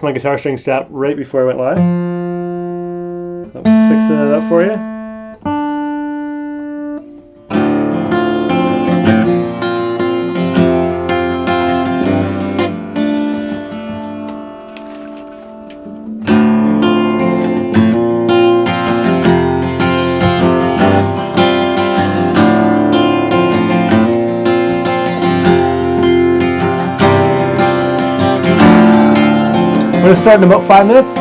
My guitar string stopped right before I went live. I'm fixing it up for you. We're going to start in about 5 minutes.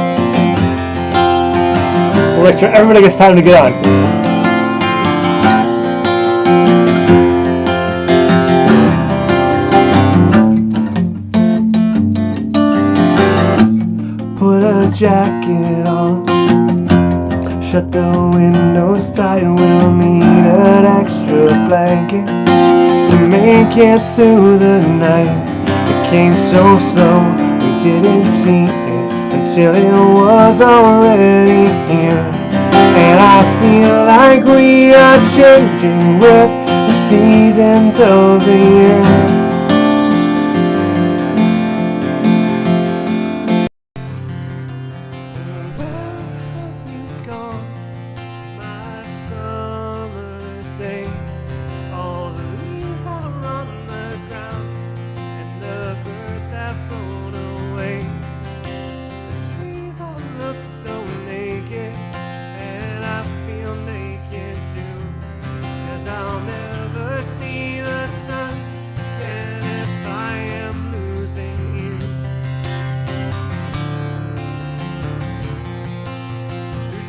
We'll make sure everybody gets time to get on. Put a jacket on, shut the windows tight, we'll need an extra blanket to make it through the night. It came so slow, we didn't see it until it was already here. And I feel like we are changing with the seasons of the year.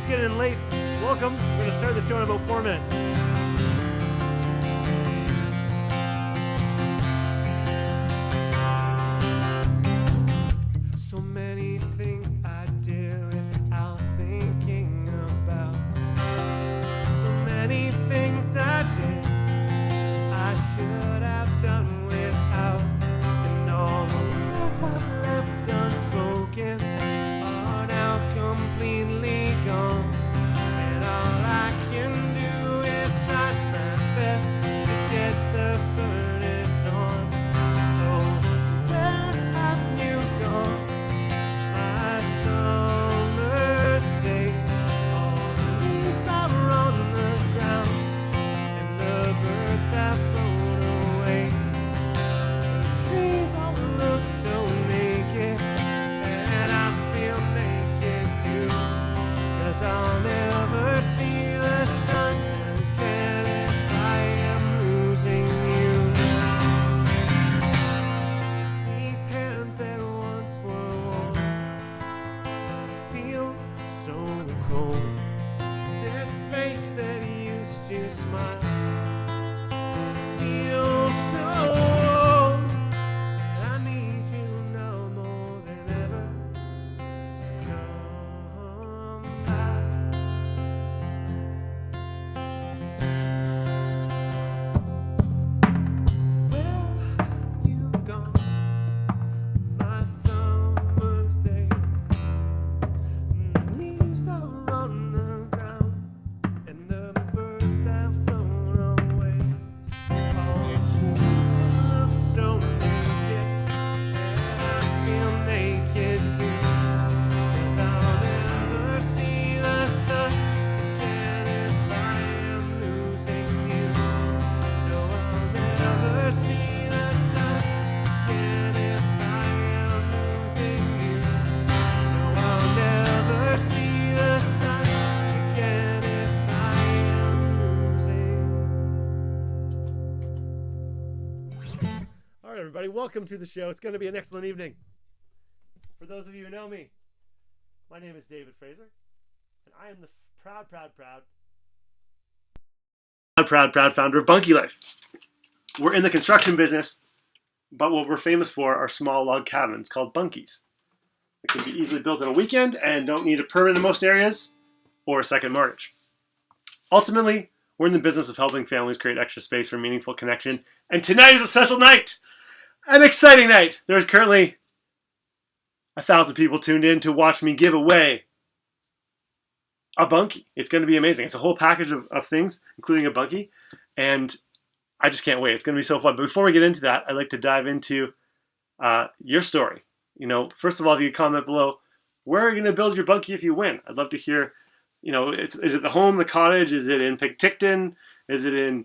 Getting late. Welcome. We're going to start the show in about 4 minutes. So many things I did without thinking about. So many things I did I should have done without. And all the words I've left unspoken are now completely gone. Everybody, welcome to the show. It's going to be an excellent evening. For those of you who know me, my name is David Fraser, and I am the proud founder of Bunky Life. We're in the construction business, but what we're famous for are small log cabins called bunkies. It can be easily built in a weekend and don't need a permit in most areas or a second mortgage. Ultimately, we're in the business of helping families create extra space for meaningful connection, and tonight is a special night. An exciting night. There's currently 1,000 people tuned in to watch me give away a bunkie. It's going to be amazing. It's a whole package of things, including a bunkie. And I just can't wait. It's going to be so fun. But before we get into that, I'd like to dive into your story. first of all, if you comment below, where are you going to build your bunkie if you win? I'd love to hear, is it the home, the cottage? Is it in Picticton? Is it in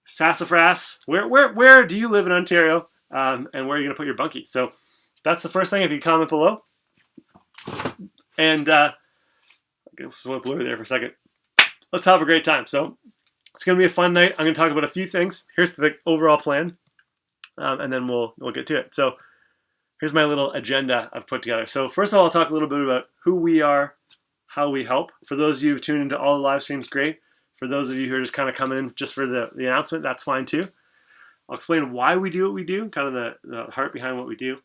Sassafras? Where do you live in Ontario? And where are you going to put your bunkie? So that's the first thing if you comment below. And I just went blurry there for a second. Let's have a great time. So it's going to be a fun night. I'm going to talk about a few things. Here's the overall plan, and then we'll get to it. So here's my little agenda I've put together. So first of all, I'll talk a little bit about who we are, how we help. For those of you who've tuned into all the live streams, great. For those of you who are just kind of coming in just for the announcement, that's fine too. I'll explain why we do what we do, kind of the heart behind what we do,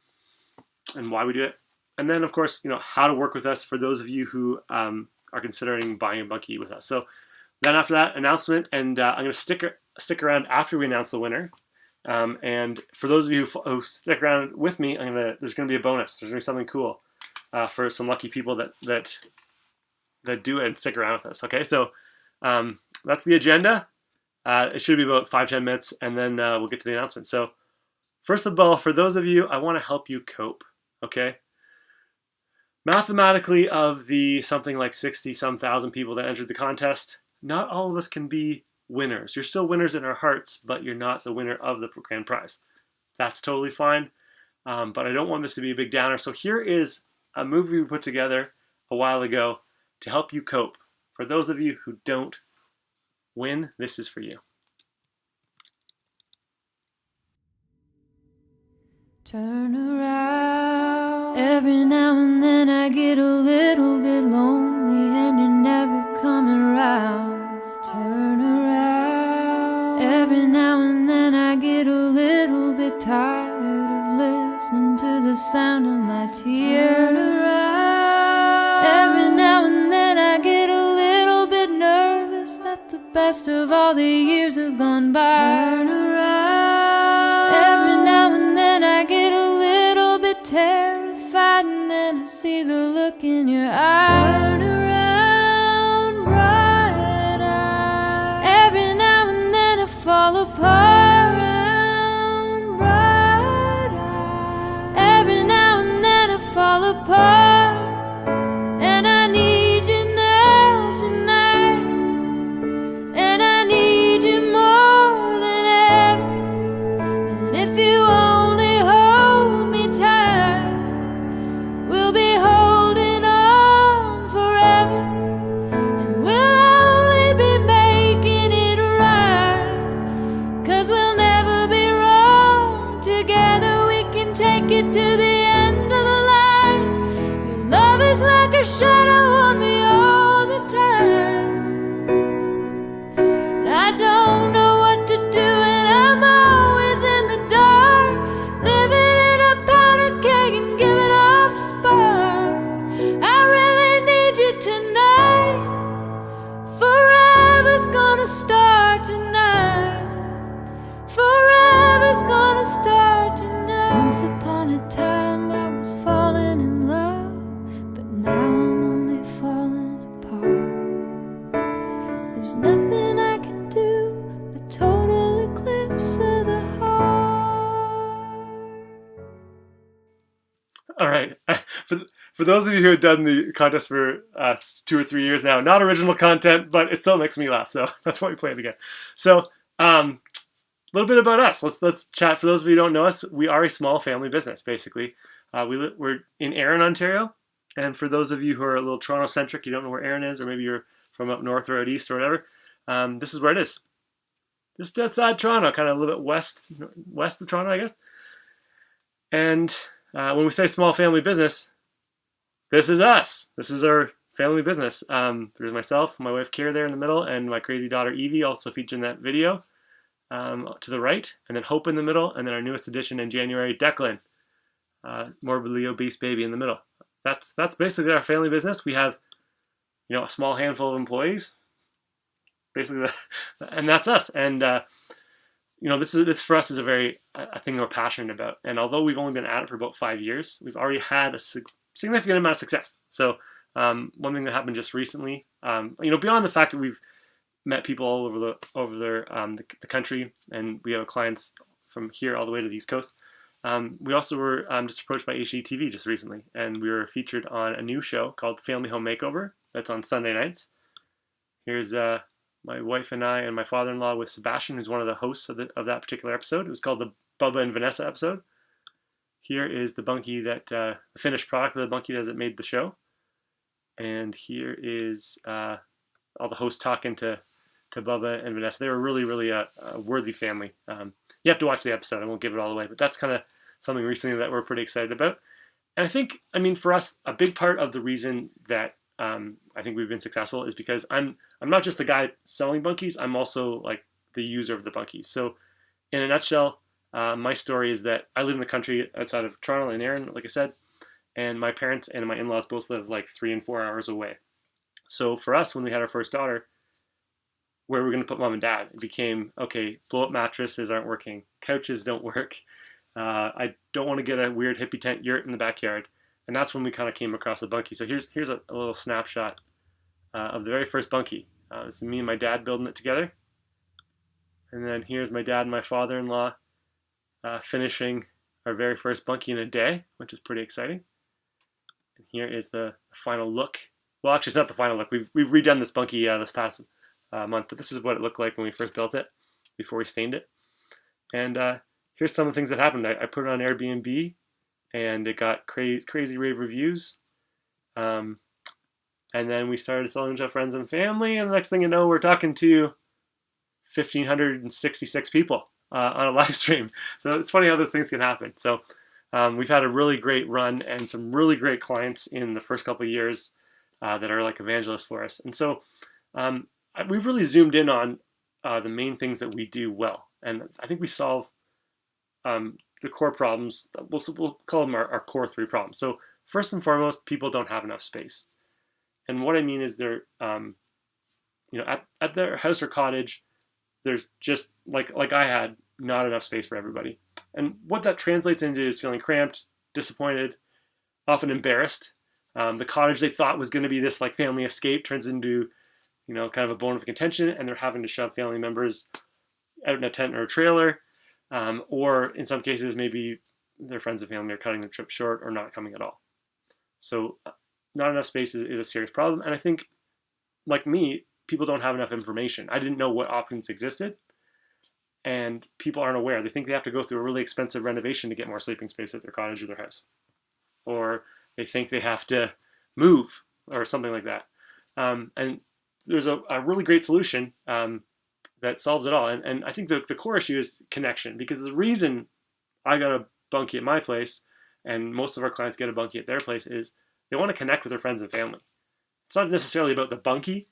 and why we do it. And then, of course, how to work with us for those of you who are considering buying a bunkie with us. So then after that, announcement, and I'm going to stick around after we announce the winner. And for those of you who stick around with me, there's going to be a bonus. There's going to be something cool for some lucky people that do it and stick around with us. Okay, so that's the agenda. It should be about 5-10 minutes, and then we'll get to the announcement. So first of all, for those of you, I want to help you cope. Okay. Mathematically, of the something like 60-some thousand people that entered the contest, not all of us can be winners. You're still winners in our hearts, but you're not the winner of the grand prize. That's totally fine, but I don't want this to be a big downer. So here is a movie we put together a while ago to help you cope. For those of you who don't win, this is for you. Turn around. Every now and then I get a little bit lonely and you're never coming around. Turn around. Every now and then I get a little bit tired of listening to the sound of my tears. Turn around. Every now and then I get a little bit nervous that the best of all the years have gone by. Turn around. Every now and then I get a little bit terrified, and then I see the look in your eye. Turn around, bright eye. Every now and then I fall apart. Around, bright eye. Every now and then I fall apart, and I need you now tonight, and I need you more than ever. And if you only hold me tight, we'll be holding on forever, and we'll only be making it right, 'cause we'll never be wrong. Together we can take it to the end of the line. Your love is like a shadow on me all the time. And I don't know what to do, and I'm always in the dark, living in a powder keg and giving off sparks. I really need you tonight. Forever's gonna start tonight. Forever's gonna start tonight. Once upon a time I was falling in love, but now I'm only falling apart. There's nothing I can do but total eclipse of the heart. All right. For those of you who have done the contest for 2 or 3 years now, not original content, but it still makes me laugh. So that's why we play it again. So a little bit about us. Let's chat. For those of you who don't know us, we are a small family business, basically. We're in Erin, Ontario. And for those of you who are a little Toronto-centric, you don't know where Erin is, or maybe you're from up north or out east or whatever, this is where it is. Just outside Toronto, kind of a little bit west of Toronto, I guess. And when we say small family business, this is us. This is our family business. There's myself, my wife Kira there in the middle, and my crazy daughter Evie, also featured in that video to the right, and then Hope in the middle, and then our newest addition in January, Declan, morbidly obese baby in the middle. That's basically our family business. We have, a small handful of employees, basically, and that's us. And this for us is a thing we're passionate about. And although we've only been at it for about 5 years, we've already had a significant amount of success. So one thing that happened just recently, beyond the fact that we've met people all over the country, and we have clients from here all the way to the East Coast. We also were just approached by HGTV just recently, and we were featured on a new show called Family Home Makeover. That's on Sunday nights. Here's my wife and I and my father-in-law with Sebastian, who's one of the hosts of that particular episode. It was called the Bubba and Vanessa episode. Here is the Bunky the finished product of the Bunky as it made the show. And here is all the hosts talking to Bubba and Vanessa. They were really, really a worthy family. You have to watch the episode. I won't give it all away, but that's kind of something recently that we're pretty excited about. And I think, for us, a big part of the reason that I think we've been successful is because I'm not just the guy selling Bunkies. I'm also like the user of the Bunkies. So in a nutshell, my story is that I live in the country outside of Toronto and Erin, like I said, and my parents and my in-laws both live like 3 and 4 hours away. So for us, when we had our first daughter, where we're going to put mom and dad, it became, okay, blow-up mattresses aren't working. Couches don't work. I don't want to get a weird hippie tent yurt in the backyard. And that's when we kind of came across the Bunky. So here's a little snapshot of the very first Bunky. This is me and my dad building it together. And then here's my dad and my father-in-law finishing our very first Bunky in a day, which is pretty exciting. And here is the final look. Well, actually, it's not the final look. We've redone this Bunky this past month, but this is what it looked like when we first built it, before we stained it. And here's some of the things that happened. I put it on Airbnb, and it got crazy rave reviews. And then we started selling to friends and family, and the next thing you know, we're talking to 1,566 people on a live stream. So it's funny how those things can happen. So we've had a really great run and some really great clients in the first couple of years that are like evangelists for us. And so we've really zoomed in on the main things that we do well. And I think we solve the core problems. We'll call them our core 3 problems. So first and foremost, people don't have enough space. And what I mean is they're, at their house or cottage, there's just, like I had, not enough space for everybody. And what that translates into is feeling cramped, disappointed, often embarrassed. The cottage they thought was going to be this like family escape turns into, kind of a bone of contention, and they're having to shove family members out in a tent or a trailer. Or in some cases, maybe their friends and family are cutting the trip short or not coming at all. So not enough space is a serious problem. And I think, like me, people don't have enough information. I didn't know what options existed. And people aren't aware. They think they have to go through a really expensive renovation to get more sleeping space at their cottage or their house. Or they think they have to move or something like that. And there's a really great solution that solves it all. And I think the core issue is connection, because the reason I got a Bunky at my place and most of our clients get a Bunky at their place is they want to connect with their friends and family. It's not necessarily about the Bunky.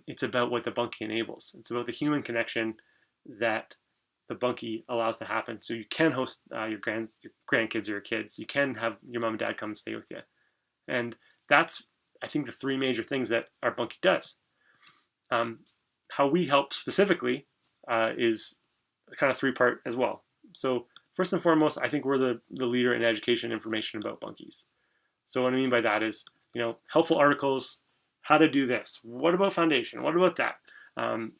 It's about what the Bunky enables. It's about the human connection that the Bunky allows to happen. So you can host your grandkids or your kids. You can have your mom and dad come and stay with you. And that's, I think, the 3 major things that our Bunky does. How we help specifically is kind of 3-part as well. So first and foremost, I think we're the leader in education and information about Bunkies. So what I mean by that is, helpful articles, how to do this. What about foundation? What about that?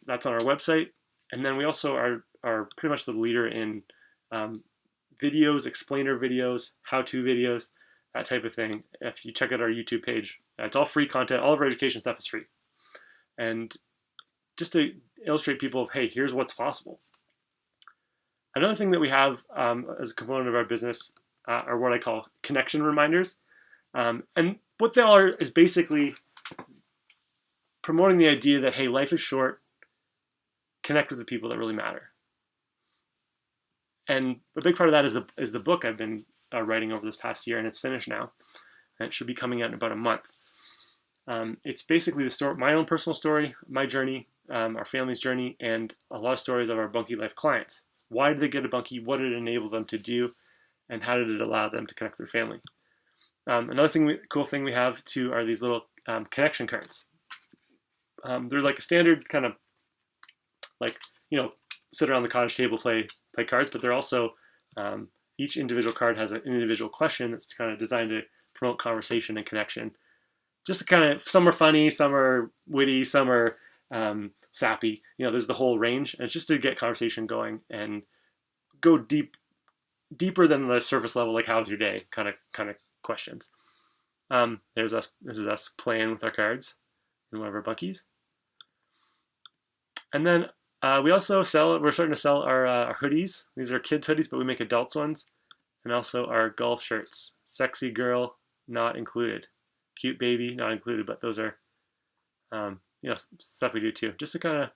That's on our website. And then we also are pretty much the leader in videos, explainer videos, how-to videos, that type of thing. If you check out our YouTube page, it's all free content. All of our education stuff is free. And just to illustrate people of, hey, here's what's possible. Another thing that we have as a component of our business are what I call connection reminders. And what they are is basically promoting the idea that, hey, life is short. Connect with the people that really matter. And a big part of that is the book I've been writing over this past year, and it's finished now. And it should be coming out in about a month. It's basically the story, my own personal story, my journey, our family's journey, and a lot of stories of our Bunky Life clients. Why did they get a Bunky? What did it enable them to do? And how did it allow them to connect with their family? Another cool thing we have too are these little connection cards. They're like a standard kind of sit around the cottage table, play cards, but they're also each individual card has an individual question that's kind of designed to promote conversation and connection. Just to kind of, some are funny, some are witty, some are sappy. There's the whole range, and it's just to get conversation going and go deep deeper than the surface level, like how's your day kind of questions. There's us. This is us playing with our cards in one of our Bunkies. And then we also sell. We're starting to sell our hoodies. These are kids' hoodies, but we make adults ones, and also our golf shirts. Sexy girl not included, cute baby not included. But those are, stuff we do too, just to kind of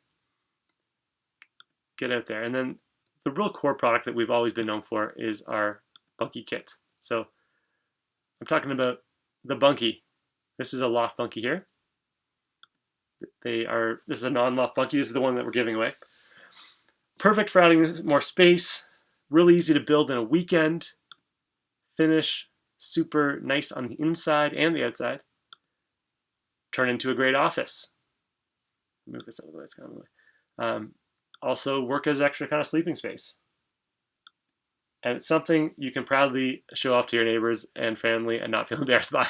get out there. And then the real core product that we've always been known for is our Bunky kits. So I'm talking about the Bunky. This is a loft Bunky here. This is a non-loft Bunky. This is the one that we're giving away. Perfect for adding more space. Really easy to build in a weekend. Finish super nice on the inside and the outside. Turn into a great office. Move this out of the way. It's kind of the way. Also work as extra kind of sleeping space. And it's something you can proudly show off to your neighbors and family and not feel embarrassed by.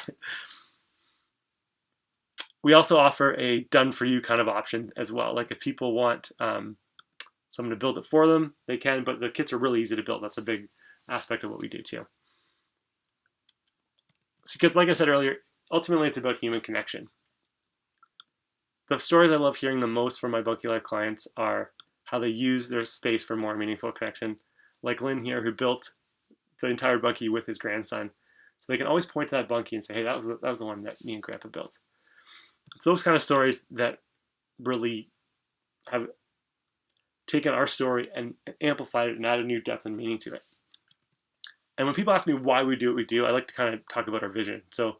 We also offer a done-for-you kind of option as well. Like if people want someone to build it for them, they can, but the kits are really easy to build. That's a big aspect of what we do too. Because like I said earlier, ultimately it's about human connection. The stories I love hearing the most from my Bunky Life clients are how they use their space for more meaningful connection. Like Lynn here, who built the entire Bunky with his grandson. So they can always point to that Bunky and say, hey, that was the one that me and Grandpa built. It's those kind of stories that really have taken our story and amplified it and added new depth and meaning to it. And when people ask me why we do what we do, I like to kind of talk about our vision. So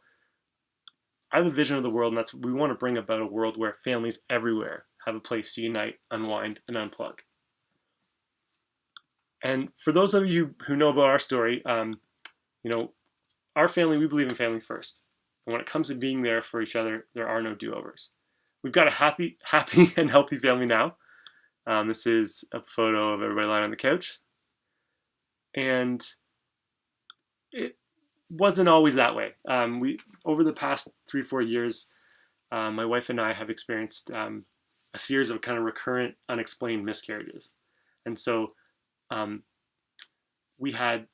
I have a vision of the world, and that's we want to bring about a world where families everywhere have a place to unite, unwind, and unplug. And for those of you who know about our story, our family, we believe in family first. And when it comes to being there for each other, there are no do-overs. We've got a happy and healthy family now. This is a photo of everybody lying on the couch. And it wasn't always that way. Over the past 3-4 years, my wife and I have experienced a series of kind of recurrent, unexplained miscarriages. And so we had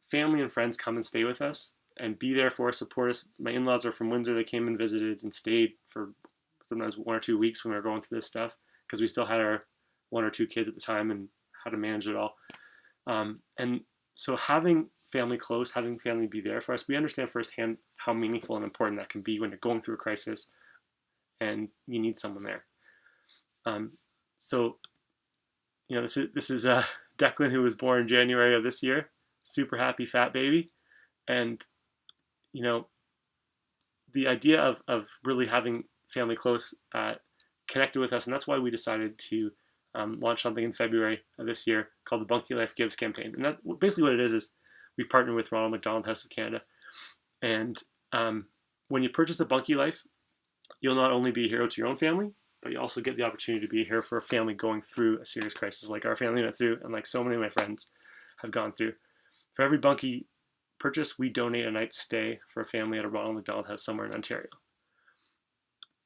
family and friends come and stay with us and be there for us, support us. My in-laws are from Windsor. They came and visited and stayed for sometimes 1 or 2 weeks when we were going through this stuff, because we still had our 1 or 2 kids at the time and how to manage it all. And so having family close, having family be there for us, we understand firsthand how meaningful and important that can be when you're going through a crisis and you need someone there. This is Declan, who was born in January of this year. Super happy fat baby. And, the idea of really having family close connected with us, and that's why we decided to launch something in February of this year called the Bunky Life Gives campaign. And that basically what it is we partnered with Ronald McDonald House of Canada. And when you purchase a Bunky Life, you'll not only be a hero to your own family, but you also get the opportunity to be here for a family going through a serious crisis like our family went through and like so many of my friends have gone through. For every Bunky purchase, we donate a night's stay for a family at a Ronald McDonald House somewhere in Ontario.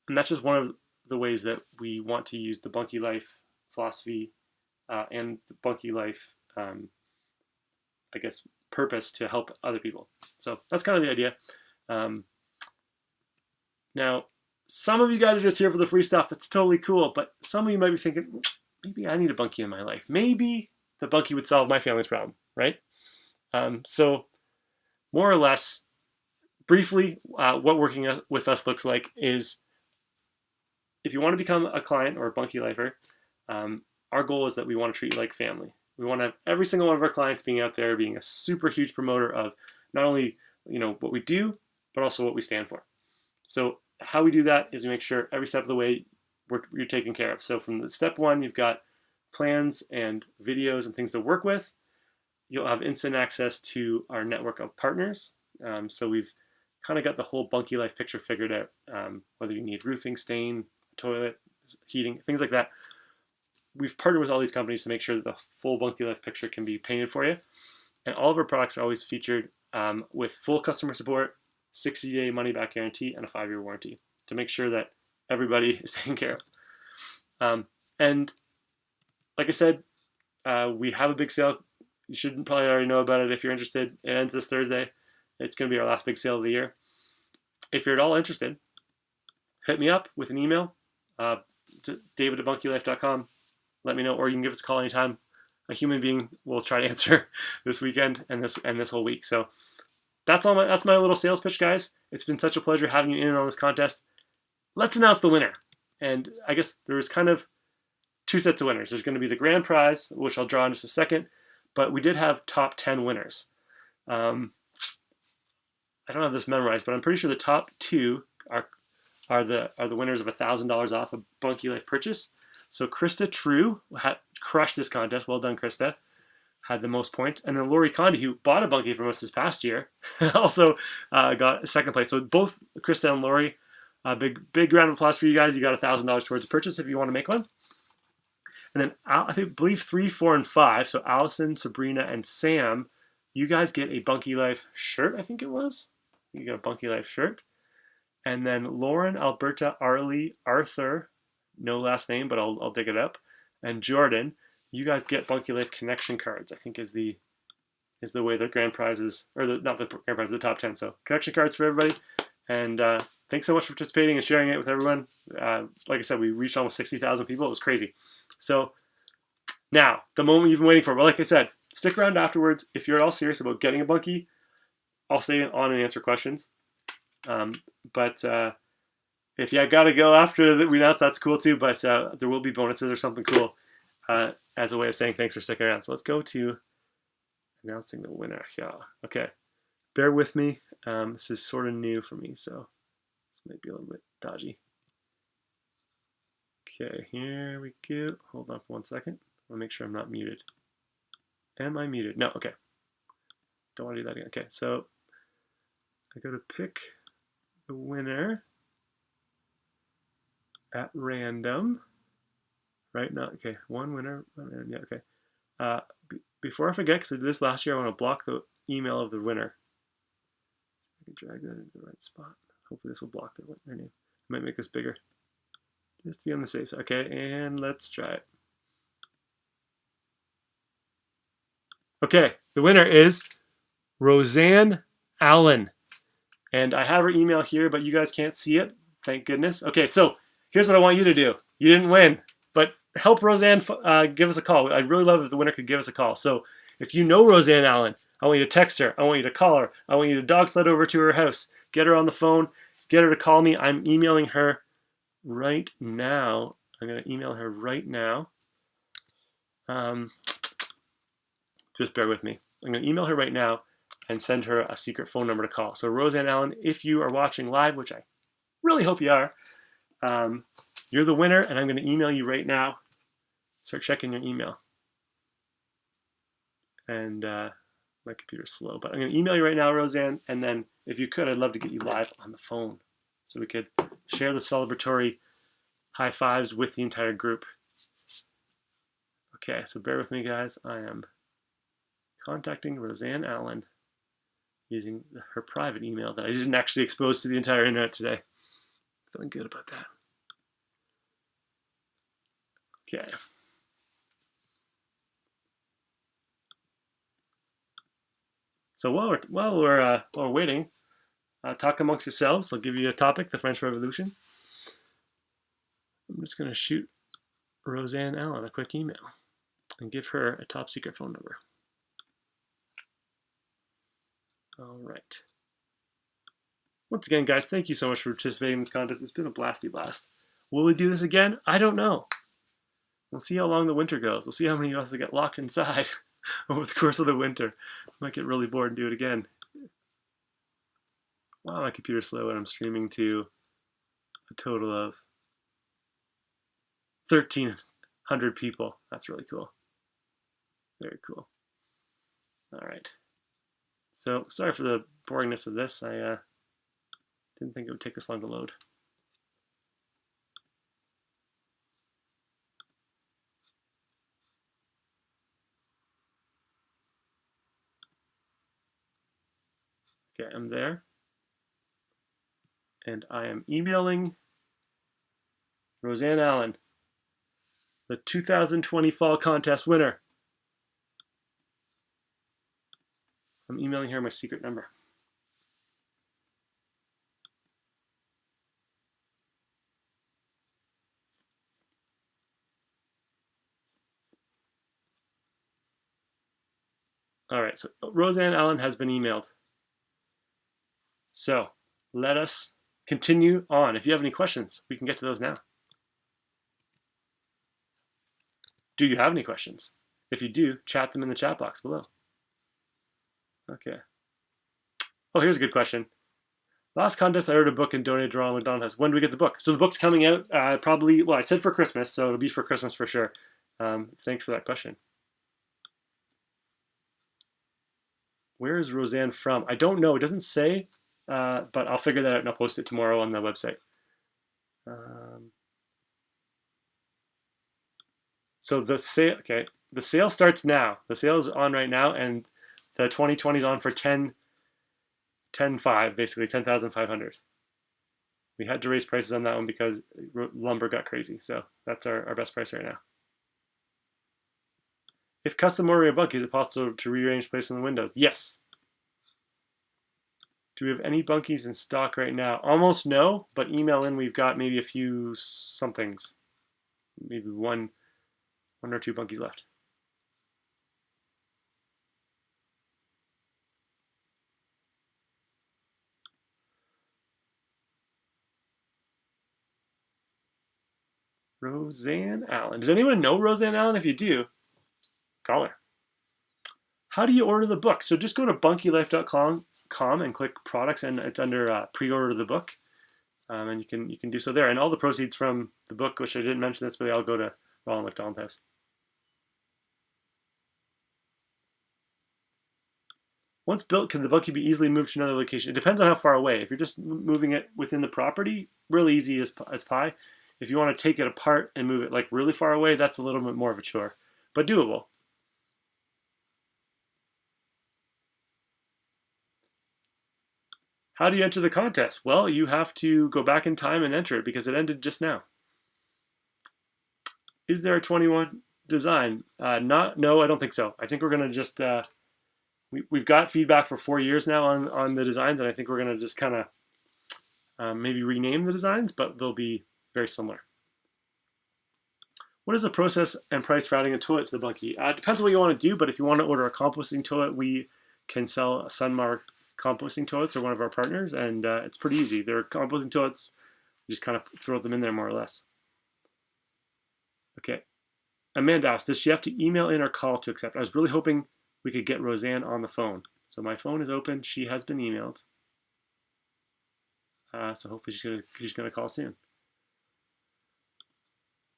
And that's just one of the ways that we want to use the Bunky Life philosophy and the Bunky Life, purpose to help other people. So that's kind of the idea. Now, some of you guys are just here for the free stuff. That's totally cool. But some of you might be thinking, maybe I need a Bunky in my life. Maybe the Bunky would solve my family's problem, right? So more or less, briefly, what working with us looks like is if you want to become a client or a Bunky Lifer, our goal is that we want to treat you like family. We want to have every single one of our clients being out there, being a super huge promoter of not only what we do, but also what we stand for. So how we do that is we make sure every step of the way you're taken care of. So from the step one, you've got plans and videos and things to work with. You'll have instant access to our network of partners. So we've kind of got the whole Bunky Life picture figured out, whether you need roofing, stain, toilet, heating, things like that. We've partnered with all these companies to make sure that the full Bunky Life picture can be painted for you. And all of our products are always featured with full customer support, 60-day money-back guarantee, and a 5-year warranty to make sure that everybody is taken care of. And like I said, we have a big sale You should probably already know about it if you're interested. It ends this Thursday. It's going to be our last big sale of the year. If you're at all interested, hit me up with an email, to david@bunkylife.com. Let me know, or you can give us a call anytime. A human being will try to answer this weekend and this whole week. So that's my little sales pitch, guys. It's been such a pleasure having you in on this contest. Let's announce the winner. And I guess there's kind of two sets of winners. There's going to be the grand prize, which I'll draw in just a second, but we did have top 10 winners. I don't have this memorized, but I'm pretty sure the top two are the winners of $1,000 off a Bunky Life purchase. So Krista True crushed this contest. Well done, Krista. Had the most points. And then Lori Condi, who bought a Bunky from us this past year, also got second place. So both Krista and Lori, big round of applause for you guys. You got $1,000 towards the purchase if you want to make one. And then I believe 3, 4, and 5. So Allison, Sabrina, and Sam, you guys get a Bunky Life shirt. I think it was. You got a Bunky Life shirt. And then Lauren, Alberta, Arlie, Arthur, no last name, but I'll dig it up, and Jordan, you guys get Bunky Life connection cards. I think is the way the grand prizes, or not the grand prize, the top 10. So connection cards for everybody. And thanks so much for participating and sharing it with everyone. Like I said, we reached almost 60,000 people. It was crazy. So now, the moment you've been waiting for. But like I said, stick around afterwards. If you're at all serious about getting a Bunky, I'll stay on and answer questions. But if you got to go after we announce, that's cool too. But there will be bonuses or something cool as a way of saying thanks for sticking around. So let's go to announcing the winner. Yeah. Okay. Bear with me. This is sort of new for me, so this might be a little bit dodgy. Okay, here we go. Hold on for 1 second. I'll make sure I'm not muted. Am I muted? No, okay. Don't want to do that again. Okay, so I go to pick the winner at random. Right now, okay, one winner. Yeah, okay. Before I forget, because I did this last year, I want to block the email of the winner. I can drag that into the right spot. Hopefully this will block their name. I might make this bigger, just to be on the safe side. Okay, and let's try it. Okay, the winner is Roseanne Allen. And I have her email here, but you guys can't see it. Thank goodness. Okay, so here's what I want you to do. You didn't win, but help Roseanne give us a call. I'd really love if the winner could give us a call. So if you know Roseanne Allen, I want you to text her. I want you to call her. I want you to dog sled over to her house. Get her on the phone. Get her to call me. I'm emailing her right now. I'm going to email her right now. Just bear with me. I'm going to email her right now and send her a secret phone number to call. So Roseanne Allen, if you are watching live, which I really hope you are, you're the winner, and I'm going to email you right now. Start checking your email. And my computer's slow, but I'm going to email you right now, Roseanne, and then if you could, I'd love to get you live on the phone so we could share the celebratory high fives with the entire group. Okay, so bear with me, guys. I am contacting Roseanne Allen using her private email that I didn't actually expose to the entire internet today. Feeling good about that. Okay. So while we're waiting, talk amongst yourselves. I'll give you a topic: the French Revolution. I'm just going to shoot Roseanne Allen a quick email and give her a top secret phone number. All right. Once again, guys, thank you so much for participating in this contest. It's been a blasty blast. Will we do this again? I don't know. We'll see how long the winter goes. We'll see how many of us will get locked inside over the course of the winter. Might get really bored and do it again. Wow, my computer's slow and I'm streaming to a total of 1,300 people. That's really cool. Very cool. All right. So, sorry for the boringness of this. I didn't think it would take this long to load. Okay, I'm there. And I am emailing Roseanne Allen, the 2020 Fall Contest winner. I'm emailing her my secret number. All right, so Roseanne Allen has been emailed. So let us continue on. If you have any questions, we can get to those now. Do you have any questions? If you do, chat them in the chat box below. Okay. Oh, here's a good question. Last contest, I wrote a book and donated to Ronald McDonald House. When do we get the book? So the book's coming out probably, well, I said for Christmas, so it'll be for Christmas for sure. Thanks for that question. Where is Roseanne from? I don't know. It doesn't say, but I'll figure that out and I'll post it tomorrow on the website. So the sale, okay, the sale starts now. The sale is on right now, and the 2020 is on for 10.5, basically 10,500. We had to raise prices on that one because lumber got crazy. So that's our best price right now. If custom ordering a Bunky, is it possible to rearrange placing the windows? Yes. Do we have any Bunkies in stock right now? Almost no, but email in. We've got maybe a few somethings. Maybe one or two Bunkies left. Roseanne Allen. Does anyone know Roseanne Allen? If you do, call her. How do you order the book? So just go to bunkylife.com and click products, and it's under pre-order the book, and you can do so there. And all the proceeds from the book, which I didn't mention this, but they all go to Ronald McDonald House. Once built, can the Bunky be easily moved to another location? It depends on how far away. If you're just moving it within the property, really easy as pie. If you want to take it apart and move it like really far away, that's a little bit more of a chore, but doable. How do you enter the contest? Well, you have to go back in time and enter it because it ended just now. Is there a 21 design? No, I don't think so. I think we're going to just, we've got feedback for 4 years now on the designs, and I think we're going to just kind of maybe rename the designs, but they'll be very similar. What is the process and price for adding a toilet to the Bunky? It depends on what you want to do, but if you want to order a composting toilet, we can sell Sunmar composting toilets. Are one of our partners, and it's pretty easy. They're composting toilets. You just kind of throw them in there more or less. Okay. Amanda asked, does she have to email in or call to accept? I was really hoping we could get Roseanne on the phone. So my phone is open. She has been emailed. So hopefully she's going to call soon.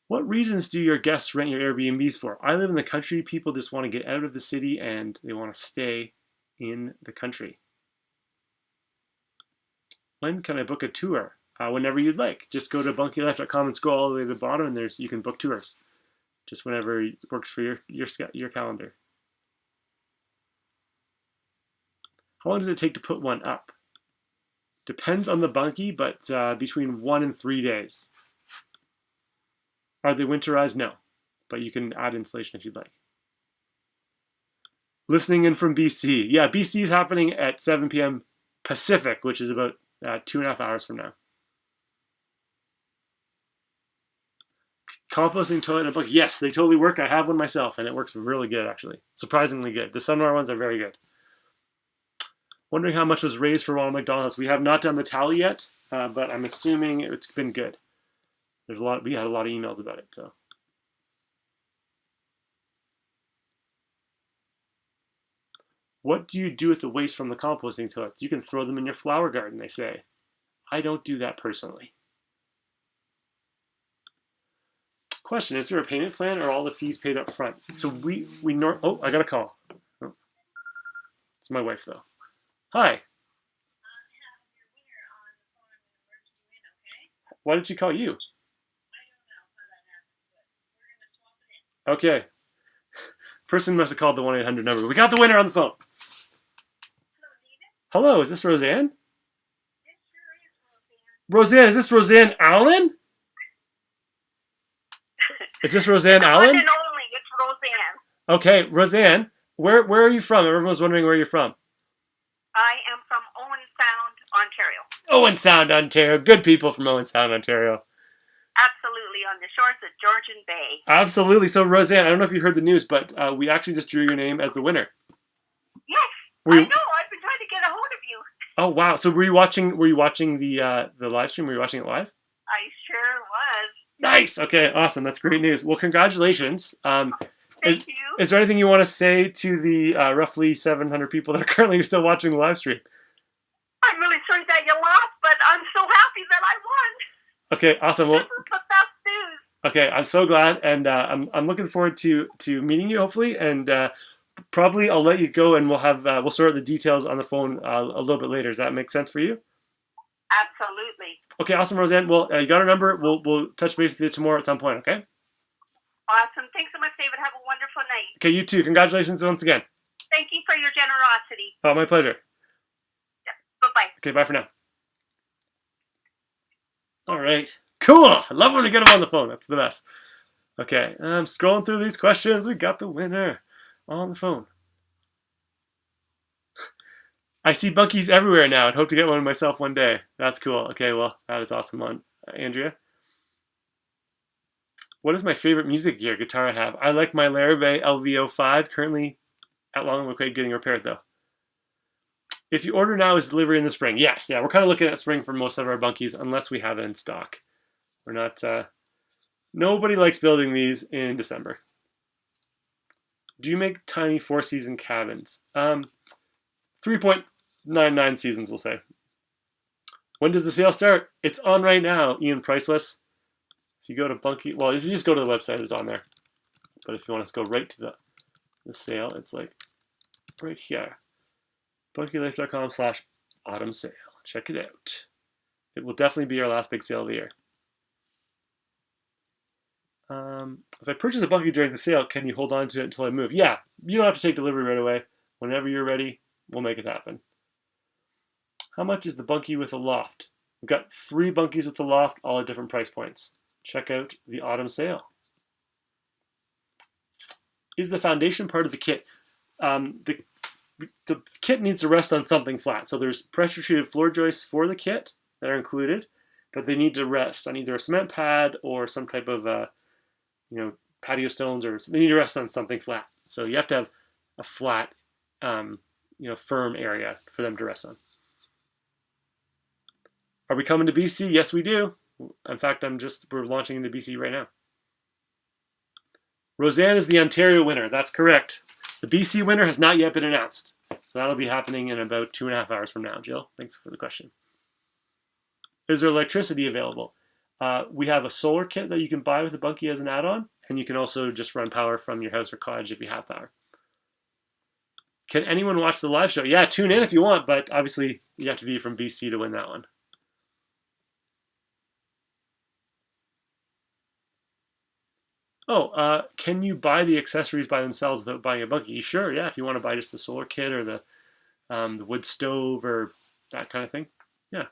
What reasons do your guests rent your Airbnbs for? I live in the country. People just want to get out of the city and they want to stay in the country. When can I book a tour? Whenever you'd like. Just go to bunkylife.com and scroll all the way to the bottom, and you can book tours. Just whenever it works for your calendar. How long does it take to put one up? Depends on the Bunky, but between 1 and 3 days. Are they winterized? No, but you can add insulation if you'd like. Listening in from BC. Yeah, BC is happening at 7 p.m. Pacific, which is about 2.5 hours from now. Composting toilet and book. Yes, they totally work. I have one myself, and it works really good, actually. Surprisingly good. The Sunmar ones are very good. Wondering how much was raised for Ronald McDonald House. We have not done the tally yet, but I'm assuming it's been good. We had a lot of emails about it, so. What do you do with the waste from the composting toilets? You can throw them in your flower garden, they say. I don't do that personally. Question, is there a payment plan or all the fees paid up front? So oh, I got a call. Oh. It's my wife, though. Hi. Why did she call you? Okay. Person must have called the 1-800 number. We got the winner on the phone. Hello, is this Roseanne? Roseanne, is this Roseanne Allen? Is this Roseanne Allen? It's Roseanne. Okay, Roseanne, where are you from? Everyone's wondering where you're from. Owen Sound, Ontario. Good people from Owen Sound, Ontario. Absolutely, on the shores of Georgian Bay. Absolutely. So, Roseanne, I don't know if you heard the news, but we actually just drew your name as the winner. Yes, I know. I've been trying to get a hold of you. Oh wow! So were you watching the live stream? Were you watching it live? I sure was. Nice. Okay. Awesome. That's great news. Well, congratulations. Thank you. Is there anything you want to say to the roughly 700 people that are currently still watching the live stream? I'm really sorry that you lost, but I'm so happy that I won. Okay. Awesome. Well, this is the best news. Okay. I'm so glad, and I'm looking forward to meeting you hopefully, and probably I'll let you go, and we'll sort out the details on the phone a little bit later. Does that make sense for you? Absolutely. Okay, awesome, Roseanne. Well, you got our number. We'll touch base with you tomorrow at some point, okay? Awesome. Thanks so much, David. Have a wonderful night. Okay, you too. Congratulations once again. Thank you for your generosity. Oh, my pleasure. Yeah. Bye-bye. Okay, bye for now. All right. Cool. I love when we get them on the phone. That's the best. Okay, I'm scrolling through these questions. We got the winner on the phone. I see Bunkies everywhere now and hope to get one myself one day. That's cool. Okay, well, that is awesome one. Andrea? What is my favorite music gear guitar I have? I like my Larrivee LV05, currently at Long and McQuaid getting repaired though. If you order now, is delivery in the spring? Yes, yeah, we're kind of looking at spring for most of our Bunkies unless we have it in stock. We're not, nobody likes building these in December. Do you make tiny 4-season cabins? 3.99 seasons, we'll say. When does the sale start? It's on right now, Ian Priceless. If you go to Bunky, well, if you just go to the website, it's on there. But if you want us to go right to the sale, it's like right here. bunkylife.com/autumn sale. Check it out. It will definitely be our last big sale of the year. If I purchase a Bunky during the sale, can you hold on to it until I move? Yeah, you don't have to take delivery right away. Whenever you're ready, we'll make it happen. How much is the Bunky with a loft? We've got 3 Bunkies with the loft, all at different price points. Check out the autumn sale. Is the foundation part of the kit? The kit needs to rest on something flat. So there's pressure-treated floor joists for the kit that are included, but they need to rest on either a cement pad or some type of patio stones, or they need to rest on something flat. So you have to have a flat, firm area for them to rest on. Are we coming to BC? Yes, we do. In fact, we're launching into BC right now. Roseanne is the Ontario winner. That's correct. The BC winner has not yet been announced. So that'll be happening in about 2.5 hours from now. Jill, thanks for the question. Is there electricity available? We have a solar kit that you can buy with a Bunky as an add-on, and you can also just run power from your house or cottage if you have power. Can anyone watch the live show? Yeah, tune in if you want, but obviously you have to be from BC to win that one. Oh, can you buy the accessories by themselves without buying a Bunky? Sure, yeah, if you want to buy just the solar kit or the wood stove or that kind of thing. Yeah.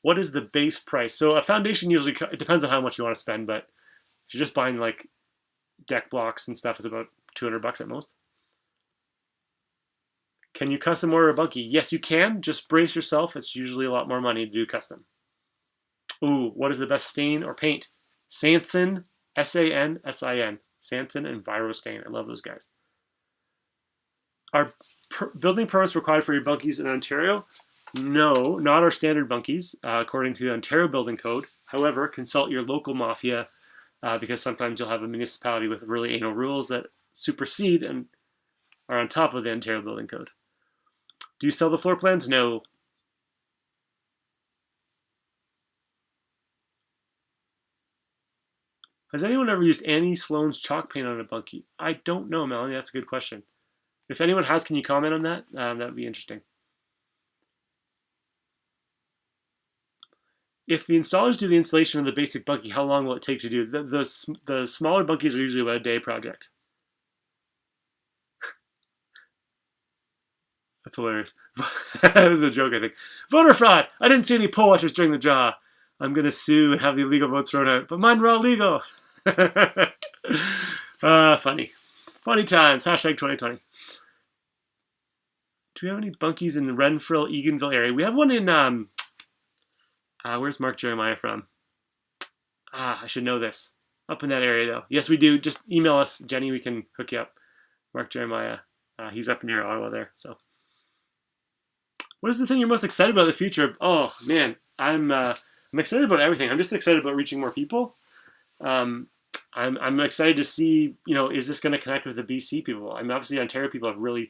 What is the base price? So a foundation usually, it depends on how much you want to spend, but if you're just buying like deck blocks and stuff, it's about $200 at most. Can you custom order a Bunky? Yes, you can. Just brace yourself. It's usually a lot more money to do custom. Ooh, what is the best stain or paint? Sanson, S-A-N-S-I-N. Sanson and Virostain. I love those guys. Are building permits required for your Bunkies in Ontario? No, not our standard Bunkies, according to the Ontario Building Code. However, consult your local mafia because sometimes you'll have a municipality with really anal rules that supersede and are on top of the Ontario Building Code. Do you sell the floor plans? No. Has anyone ever used Annie Sloan's chalk paint on a Bunky? I don't know, Melanie. That's a good question. If anyone has, can you comment on that? That would be interesting. If the installers do the installation of the basic Bunky, how long will it take to do? The smaller Bunkies are usually about a day project. That's hilarious. That was a joke, I think. Voter fraud! I didn't see any poll watchers during the draw. I'm going to sue and have the illegal votes thrown out, but mine were all legal. Funny. Funny times. Hashtag 2020. Do we have any Bunkies in the Renfrew, Eganville area? We have one in, where's Mark Jeremiah from? I should know this. Up in that area, though. Yes, we do. Just email us, Jenny. We can hook you up. Mark Jeremiah. He's up near Ottawa there. So, what is the thing you're most excited about in the future? Oh man, I'm excited about everything. I'm just excited about reaching more people. I'm excited to see, is this going to connect with the BC people? I mean, obviously, Ontario people have really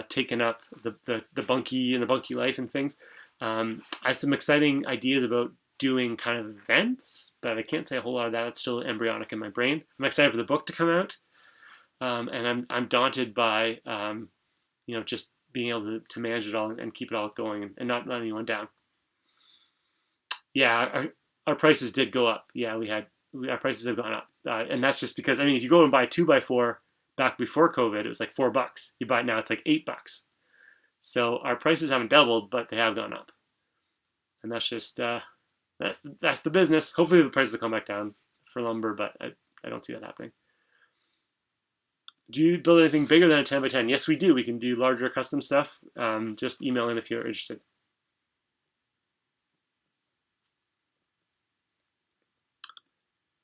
taken up the Bunky and the Bunky life and things. I have some exciting ideas about doing kind of events, but I can't say a whole lot of that. It's still embryonic in my brain. I'm excited for the book to come out, and I'm daunted by just being able to manage it all and keep it all going and not let anyone down. Yeah, our prices did go up. Yeah, our prices have gone up, and that's just because if you go and buy a 2x4 back before COVID, it was like $4. You buy it now, it's like $8. So our prices haven't doubled, but they have gone up, and that's just that's the business. Hopefully the prices will come back down for lumber, but I don't see that happening. Do you build anything bigger than a 10x10? Yes, we do. We can do larger custom stuff. Just email in if you're interested.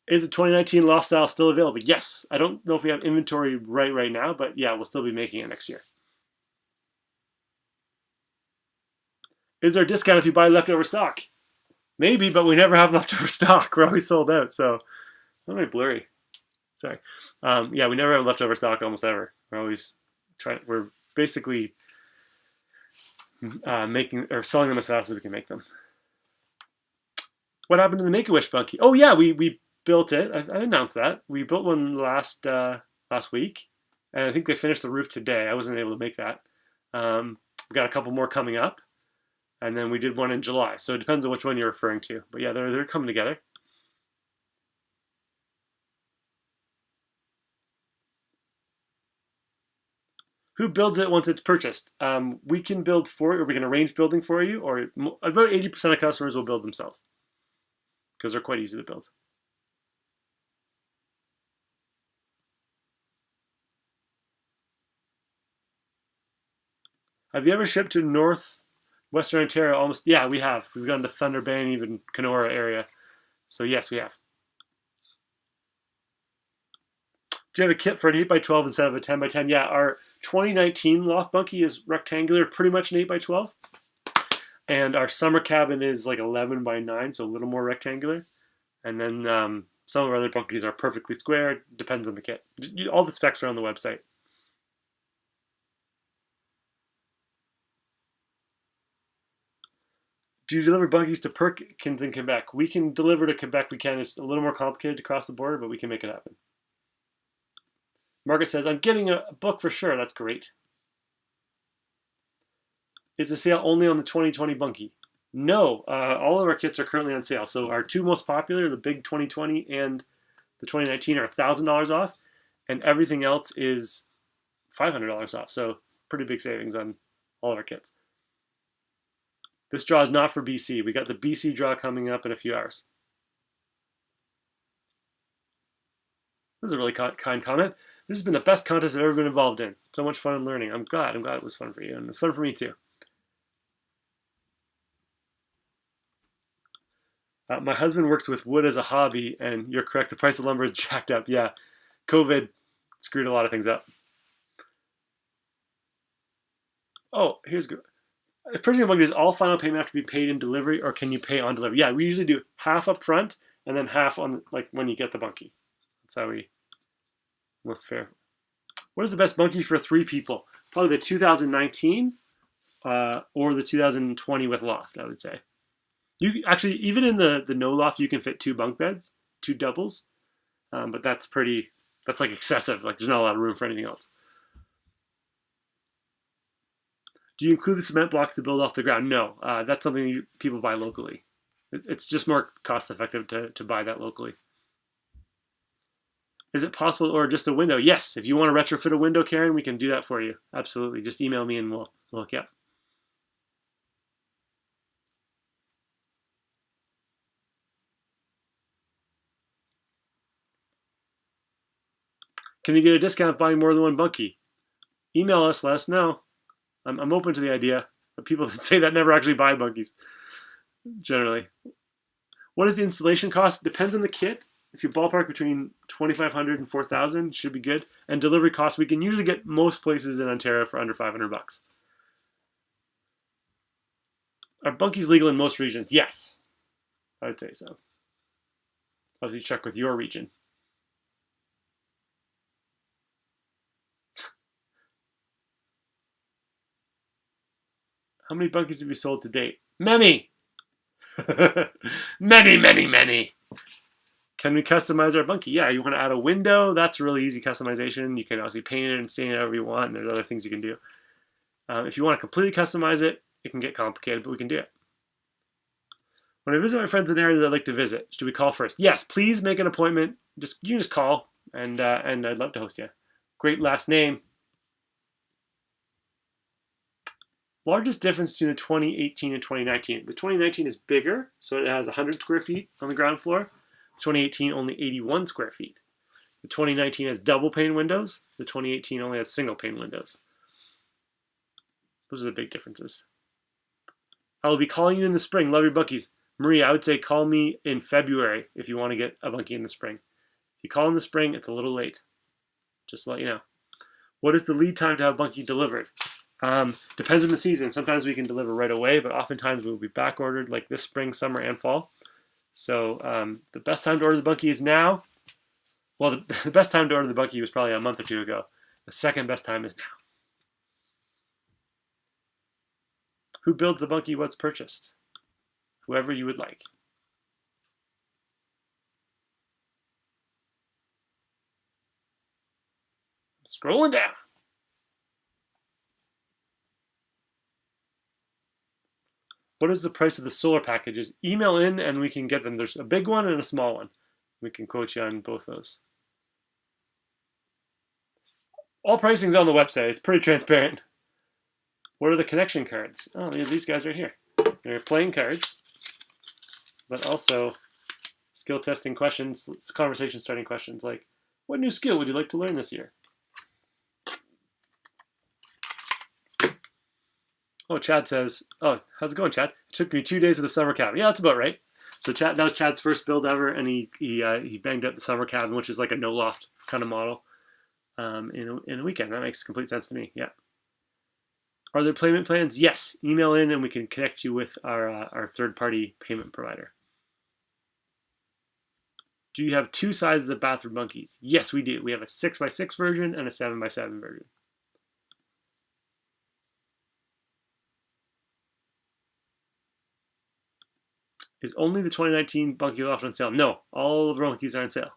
Is the 2019 Loft Style still available? Yes. I don't know if we have inventory right now, but yeah, we'll still be making it next year. Is there a discount if you buy leftover stock? Maybe, but we never have leftover stock. We're always sold out, so I'm really blurry. Sorry. Yeah, we never have leftover stock almost ever. We're basically making or selling them as fast as we can make them. What happened to the Make-A-Wish Bunky? Oh yeah, we built it. I announced that. We built one last week, and I think they finished the roof today. I wasn't able to make that. We've got a couple more coming up, and then we did one in July. So it depends on which one you're referring to. But yeah, they're coming together. Who builds it once it's purchased? We can build for you, or we can arrange building for you, or about 80% of customers will build themselves because they're quite easy to build. Have you ever shipped to northwestern Ontario? Almost, yeah, we have. We've gone to Thunder Bay and even Kenora area. So yes, we have. Do you have a kit for an 8x12 instead of a 10x10? Yeah, our 2019 loft bunkie is rectangular, pretty much an 8x12. And our summer cabin is like 11x9, so a little more rectangular. And then some of our other bunkies are perfectly square. Depends on the kit. All the specs are on the website. Do you deliver bunkies to Perkins in Quebec? We can deliver to Quebec. We can. It's a little more complicated to cross the border, but we can make it happen. Margaret says, I'm getting a book for sure. That's great. Is the sale only on the 2020 bunkie? No. All of our kits are currently on sale. So our two most popular, the big 2020 and the 2019, are $1,000 off. And everything else is $500 off. So pretty big savings on all of our kits. This draw is not for BC. We got the BC draw coming up in a few hours. This is a really kind comment. This has been the best contest I've ever been involved in. So much fun and learning. I'm glad it was fun for you, and it's fun for me too. My husband works with wood as a hobby, and you're correct. The price of lumber is jacked up. Yeah, COVID screwed a lot of things up. Oh, here's good. Purchasing a bunkie, does all final payment have to be paid in delivery, or can you pay on delivery? Yeah, we usually do half up front and then half on when you get the bunkie. That's how we most fair. What is the best bunkie for 3 people? Probably the 2019 or the 2020 with loft, I would say. You actually, even in the no loft, you can fit 2 bunk beds, 2 doubles, but that's like excessive. Like there's not a lot of room for anything else. Do you include the cement blocks to build off the ground? No, that's something people buy locally. It's just more cost effective to buy that locally. Is it possible, or just a window? Yes, if you want to retrofit a window, Karen, we can do that for you. Absolutely. Just email me and we'll hook you up. Can you get a discount if buying more than one bunkie? Email us, let us know. I'm open to the idea, but people that say that never actually buy Bunkies, generally. What is the installation cost? Depends on the kit. If you ballpark between $2,500 and $4,000, should be good. And delivery costs, we can usually get most places in Ontario for under $500. Are Bunkies legal in most regions? Yes, I would say so. Obviously, check with your region. How many Bunkies have you sold to date? Many! Many. Can we customize our Bunky? Yeah, you want to add a window? That's really easy customization. You can obviously paint it and stain it however you want, and there's other things you can do. If you want to completely customize it, it can get complicated, but we can do it. When I visit my friends in an area that I'd like to visit, should we call first? Yes, please make an appointment. You can just call, and I'd love to host you. Great last name. Largest difference between the 2018 and 2019. The 2019 is bigger, so it has 100 square feet on the ground floor. The 2018 only 81 square feet. The 2019 has double pane windows. The 2018 only has single pane windows. Those are the big differences. I will be calling you in the spring. Love your Bunkies. Marie, I would say call me in February if you want to get a Bunky in the spring. If you call in the spring, it's a little late. Just to let you know. What is the lead time to have Bunky delivered? Depends on the season. Sometimes we can deliver right away, but oftentimes we'll be back ordered like this spring, summer, and fall. So the best time to order the Bunky is now. Well, the best time to order the Bunky was probably a month or two ago. The second best time is now. Who builds the Bunky? What's purchased? Whoever you would like. I'm scrolling down. What is the price of the solar packages? Email in and we can get them. There's a big one and a small one. We can quote you on both those. All pricing's on the website. It's pretty transparent. What are the connection cards? Oh, these guys right here. They're playing cards, but also skill testing questions, conversation starting questions like, what new skill would you like to learn this year? Oh, Chad says, oh, how's it going, Chad? It took me 2 days with the summer cabin. Yeah, that's about right. So that was Chad's first build ever, and he banged out the summer cabin, which is like a no loft kind of model, in a weekend. That makes complete sense to me. Yeah. Are there payment plans? Yes. Email in, and we can connect you with our third-party payment provider. Do you have two sizes of bathroom Bunkies? Yes, we do. We have a 6x6 version and a 7x7 version. Is only the 2019 Bunky Loft on sale? No, all of the Bunkies are on sale.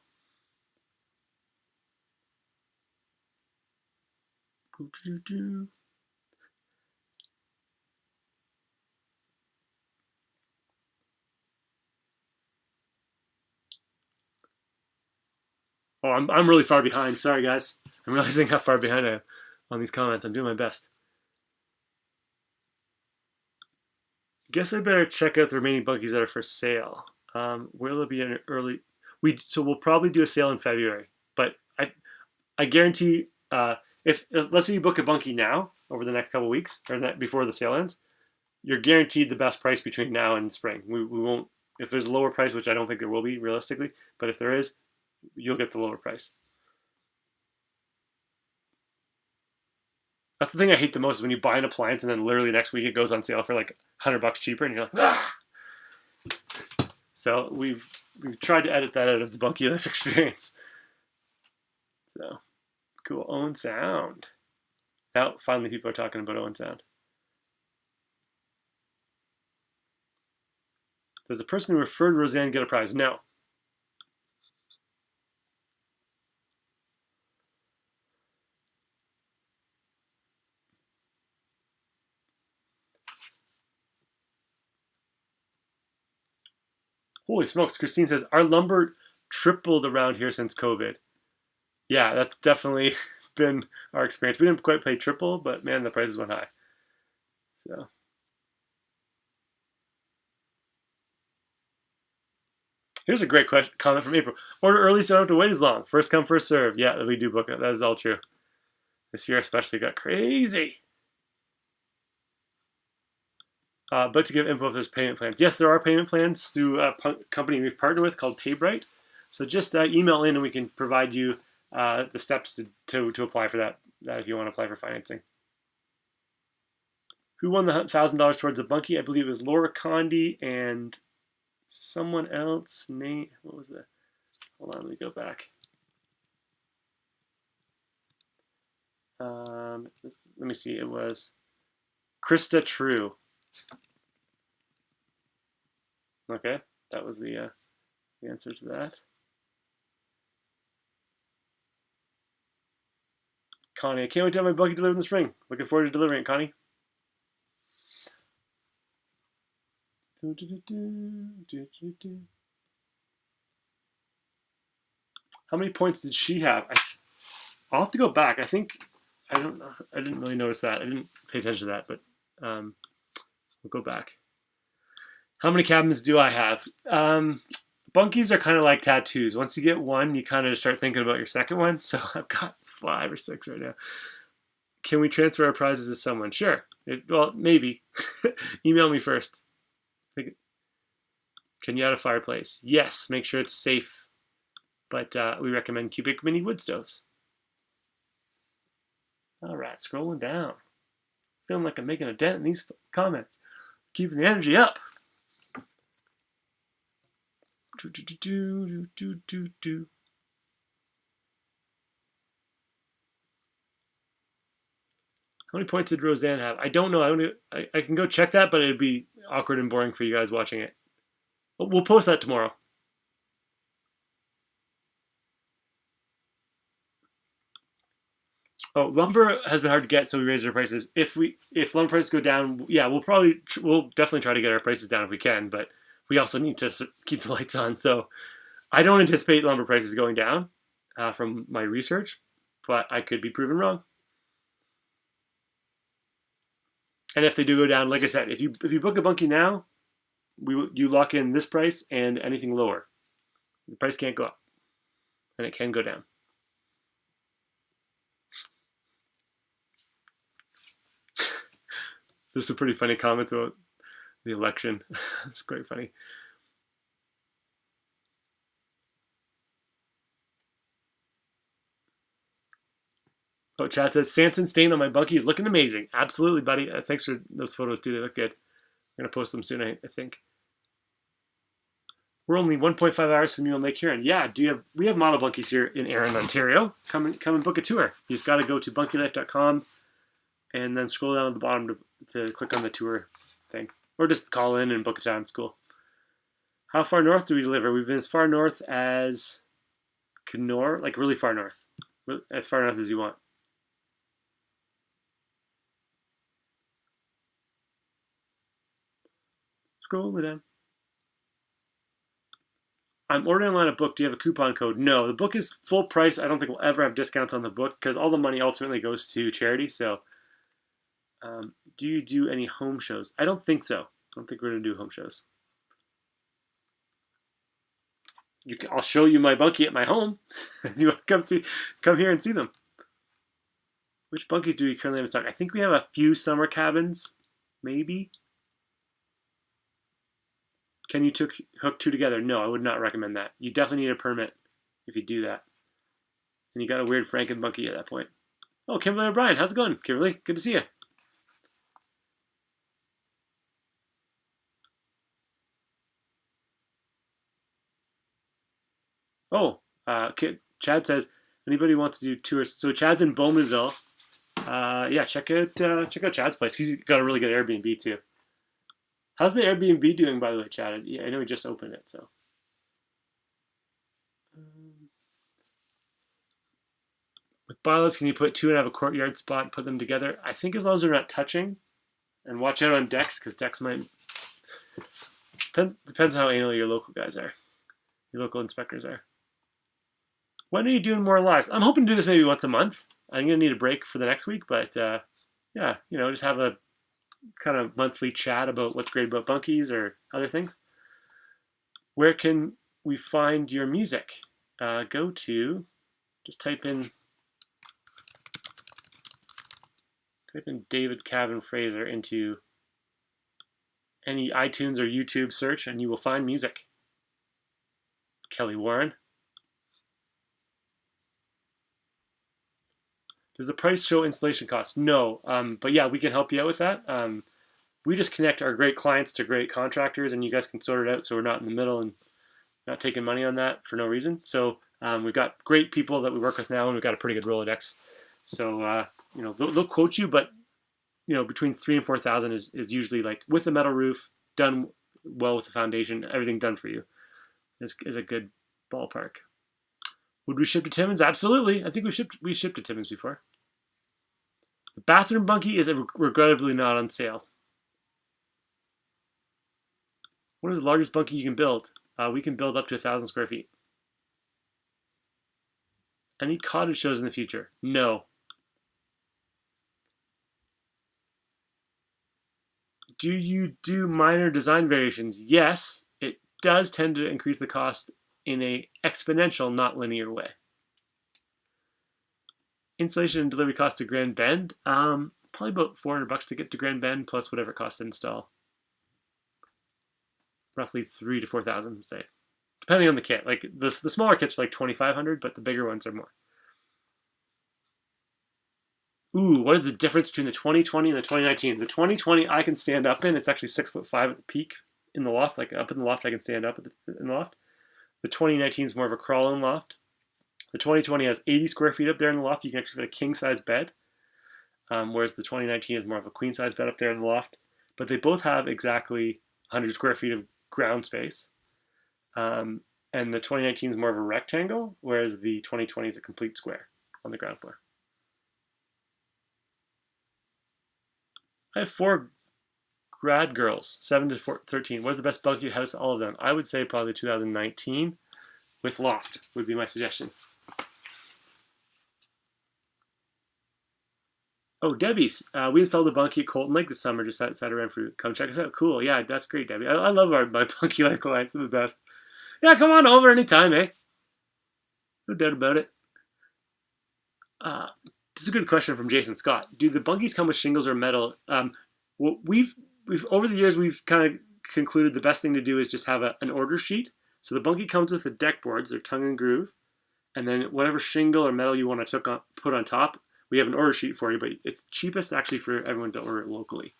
Oh, I'm really far behind. Sorry, guys. I'm realizing how far behind I am on these comments. I'm doing my best. Guess I better check out the remaining Bunkies that are for sale. Will it be an early? So we'll probably do a sale in February. But I guarantee if let's say you book a Bunky now over the next couple of weeks or before the sale ends, you're guaranteed the best price between now and spring. We won't, if there's a lower price, which I don't think there will be realistically, but if there is, you'll get the lower price. That's the thing I hate the most is when you buy an appliance and then literally next week it goes on sale for like $100 cheaper, and you're like, ah! So we've tried to edit that out of the Bunky Life experience. So cool. Owen Sound. Now finally people are talking about Owen Sound. Does the person who referred Roseanne get a prize? No. Holy smokes, Christine says, our lumber tripled around here since COVID. Yeah, that's definitely been our experience. We didn't quite pay triple, but man, the prices went high. So. Here's a great comment from April. Order early so I don't have to wait as long. First come, first serve. Yeah, we do book it. That is all true. This year especially got crazy. But to give info if there's payment plans. Yes, there are payment plans through a company we've partnered with called PayBright. So just email in and we can provide you the steps to apply for that if you want to apply for financing. Who won the $1,000 towards the Bunky? I believe it was Laura Condi and someone else. Name, what was that? Hold on, let me go back. Let me see. It was Krista True. Okay, that was the answer to that. Connie, I can't wait to have my Bunky delivered in the spring. Looking forward to delivering it, Connie. How many points did she have? I'll have to go back. I don't know. I didn't really notice that. I didn't pay attention to that, but we'll go back. How many cabins do I have? Bunkies are kind of like tattoos. Once you get one, you kind of start thinking about your second one. So I've got 5 or 6 right now. Can we transfer our prizes to someone? Sure. Well, maybe. Email me first. Can you add a fireplace? Yes. Make sure it's safe. But we recommend cubic mini wood stoves. All right, scrolling down. Feeling like I'm making a dent in these comments. Keeping the energy up. How many points did Roseanne have? I don't know. I can go check that, but it'd be awkward and boring for you guys watching it. We'll post that tomorrow. Oh, lumber has been hard to get, so we raised our prices. If lumber prices go down, yeah, we'll definitely try to get our prices down if we can, but we also need to keep the lights on. So I don't anticipate lumber prices going down from my research, but I could be proven wrong. And if they do go down, like I said, if you book a Bunky now, you lock in this price and anything lower. The price can't go up, and it can go down. There's some pretty funny comments about the election. It's quite funny. Oh, Chad says, Sanson stain on my Bunky is looking amazing. Absolutely, buddy. Thanks for those photos, too. They look good. I'm going to post them soon, I think. We're only 1.5 hours from Mule Lake Huron. Yeah, we have model Bunkies here in Erin, Ontario. Come and book a tour. You just got to go to bunkylife.com and then scroll down at the bottom to click on the tour thing. Or just call in and book a time. It's cool. How far north do we deliver? We've been as far north as Kenora, like really far north. As far north as you want. Scroll it down. I'm ordering online a book. Do you have a coupon code? No, the book is full price. I don't think we'll ever have discounts on the book because all the money ultimately goes to charity. So, do you do any home shows? I don't think so. I don't think we're going to do home shows. I'll show you my Bunky at my home. You want to come here and see them. Which Bunkies do we currently have in stock? I think we have a few summer cabins, maybe. Can you hook 2 together? No, I would not recommend that. You definitely need a permit if you do that. And you got a weird Franken Bunky at that point. Oh, Kimberly O'Brien, how's it going, Kimberly? Good to see you. Oh, Chad says, anybody wants to do tours? So Chad's in Bowmanville. Yeah, check out Chad's place. He's got a really good Airbnb too. How's the Airbnb doing, by the way, Chad? Yeah, I know we just opened it, so. With bylaws, can you put 2 and have a courtyard spot and put them together? I think as long as they're not touching. And watch out on decks, because decks might... Depends on how anal your local guys are. Your local inspectors are. When are you doing more lives? I'm hoping to do this maybe once a month. I'm going to need a break for the next week, but yeah, just have a kind of monthly chat about what's great about Bunkies or other things. Where can we find your music? Go to, just type in David Cavan Fraser into any iTunes or YouTube search and you will find music. Kelly Warren. Does the price show installation costs? No, but yeah, we can help you out with that. We just connect our great clients to great contractors, and you guys can sort it out so we're not in the middle and not taking money on that for no reason. So we've got great people that we work with now, and we've got a pretty good Rolodex. So they'll quote you, but between $3,000 and $4,000 is usually, like, with a metal roof, done well with the foundation, everything done for you is a good ballpark. Would we ship to Timmins? Absolutely. I think we shipped to Timmins before. The bathroom bunkie is regrettably not on sale. What is the largest bunkie you can build? We can build up to 1,000 square feet. Any cottage shows in the future? No. Do you do minor design variations? Yes, it does tend to increase the cost in a exponential, not linear way. Installation and delivery cost to Grand Bend? Probably about $400 to get to Grand Bend, plus whatever it costs to install. Roughly $3,000 to $4,000, say, depending on the kit. Like the smaller kits are like $2,500, but the bigger ones are more. Ooh, what is the difference between the 2020 and the 2019? The 2020 I can stand up in. It's actually 6'5" at the peak in the loft. Like up in the loft, I can stand up in the loft. The 2019 is more of a crawl-in loft. The 2020 has 80 square feet up there in the loft. You can actually fit a king-size bed, whereas the 2019 is more of a queen-size bed up there in the loft. But they both have exactly 100 square feet of ground space. And the 2019 is more of a rectangle, whereas the 2020 is a complete square on the ground floor. I have 4 grad girls, 7 to 13. What is the best bunkie house? All of them. I would say probably 2019 with loft would be my suggestion. Oh, Debbie's. We installed a bunkie at Colton Lake this summer just outside of Renfrew. Come check us out. Cool. Yeah, that's great, Debbie. I love my bunkie life clients. They're the best. Yeah, come on over anytime, eh? No doubt about it. This is a good question from Jason Scott. Do the bunkies come with shingles or metal? We've over the years we've kind of concluded the best thing to do is just have an order sheet. So the bunkie comes with the deck boards, they're tongue and groove, and then whatever shingle or metal you want to put on top, we have an order sheet for you. But it's cheapest actually for everyone to order it locally.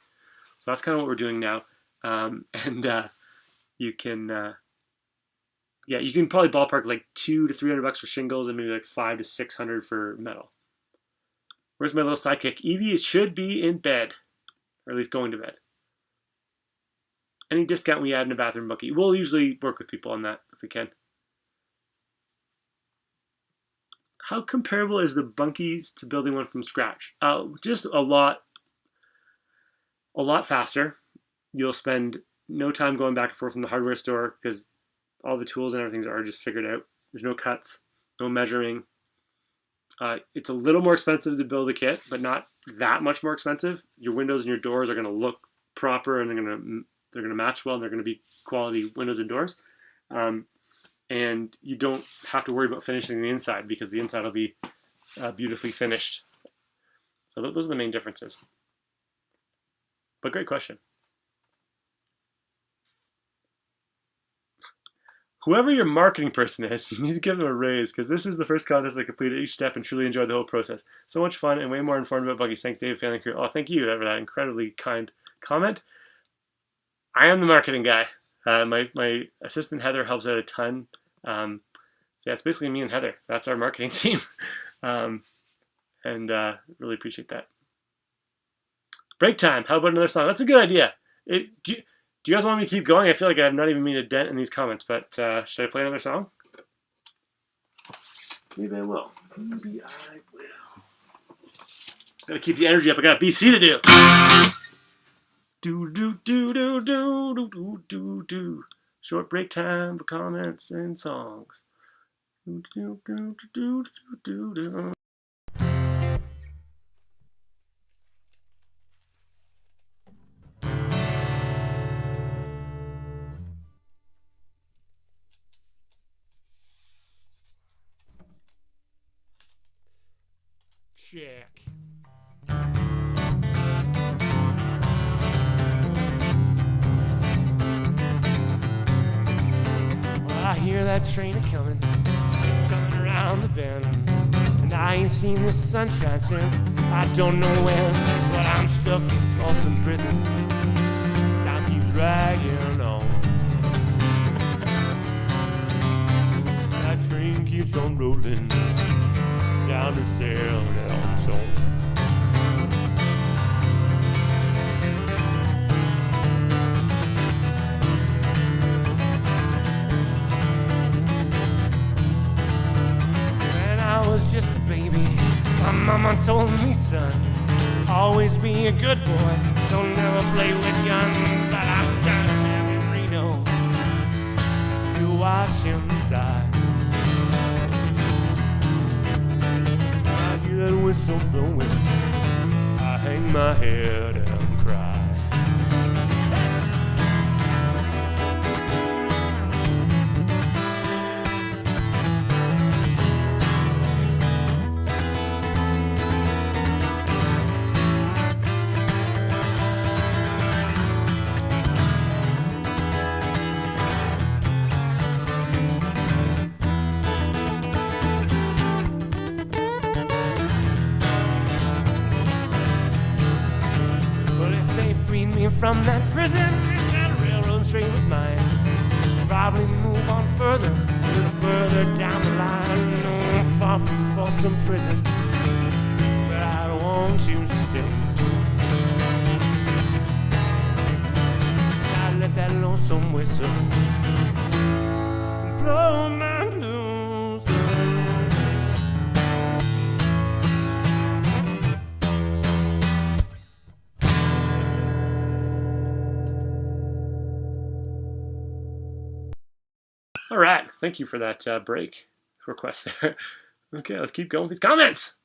So that's kind of what we're doing now, you can. Yeah, you can probably ballpark like $200 to $300 for shingles and maybe like $500 to $600 for metal. Where's my little sidekick? Evie should be in bed, or at least going to bed. Any discount we add in a bathroom bunkie? We'll usually work with people on that if we can. How comparable is the bunkies to building one from scratch? Just a lot faster. You'll spend no time going back and forth from the hardware store because all the tools and everything are just figured out. There's no cuts, no measuring. It's a little more expensive to build a kit, but not that much more expensive. Your windows and your doors are going to look proper, and they're going to match well, and they're going to be quality windows and doors. And you don't have to worry about finishing the inside because the inside will be beautifully finished. So those are the main differences. But great question. Whoever your marketing person is, you need to give them a raise because this is the first contest I completed each step and truly enjoyed the whole process. So much fun and way more informed about bunkies. Thanks, Dave, family crew. Oh, thank you for that incredibly kind comment. I am the marketing guy. My assistant Heather helps out a ton. So yeah, it's basically me and Heather. That's our marketing team. And really appreciate that. Break time. How about another song? That's a good idea. Do you guys want me to keep going? I feel like I have not even made a dent in these comments, but should I play another song? Maybe I will. Maybe I will. Gotta keep the energy up. I got a BC to do. Do do do do do do do do do. Short break time for comments and songs. Do do do do do do do. Check. I hear that train a-comin', it's coming around the bend. And I ain't seen the sunshine since I don't know when. But I'm stuck in Folsom Prison, time keeps dragging on. That train keeps on rolling down to San Antonio. I was just a baby, my mama told me, son, always be a good boy, don't never play with guns. But I shot him in Reno to watch him die. I hear that whistle blowing, I hang my head and cry. From that prison, that railroad train was mine. Probably move on further, a little further down the line. No, far from Folsom Prison, but I don't want to stay. I let that lonesome whistle blow my blues away. All right, thank you for that break request there. Okay, let's keep going with these comments.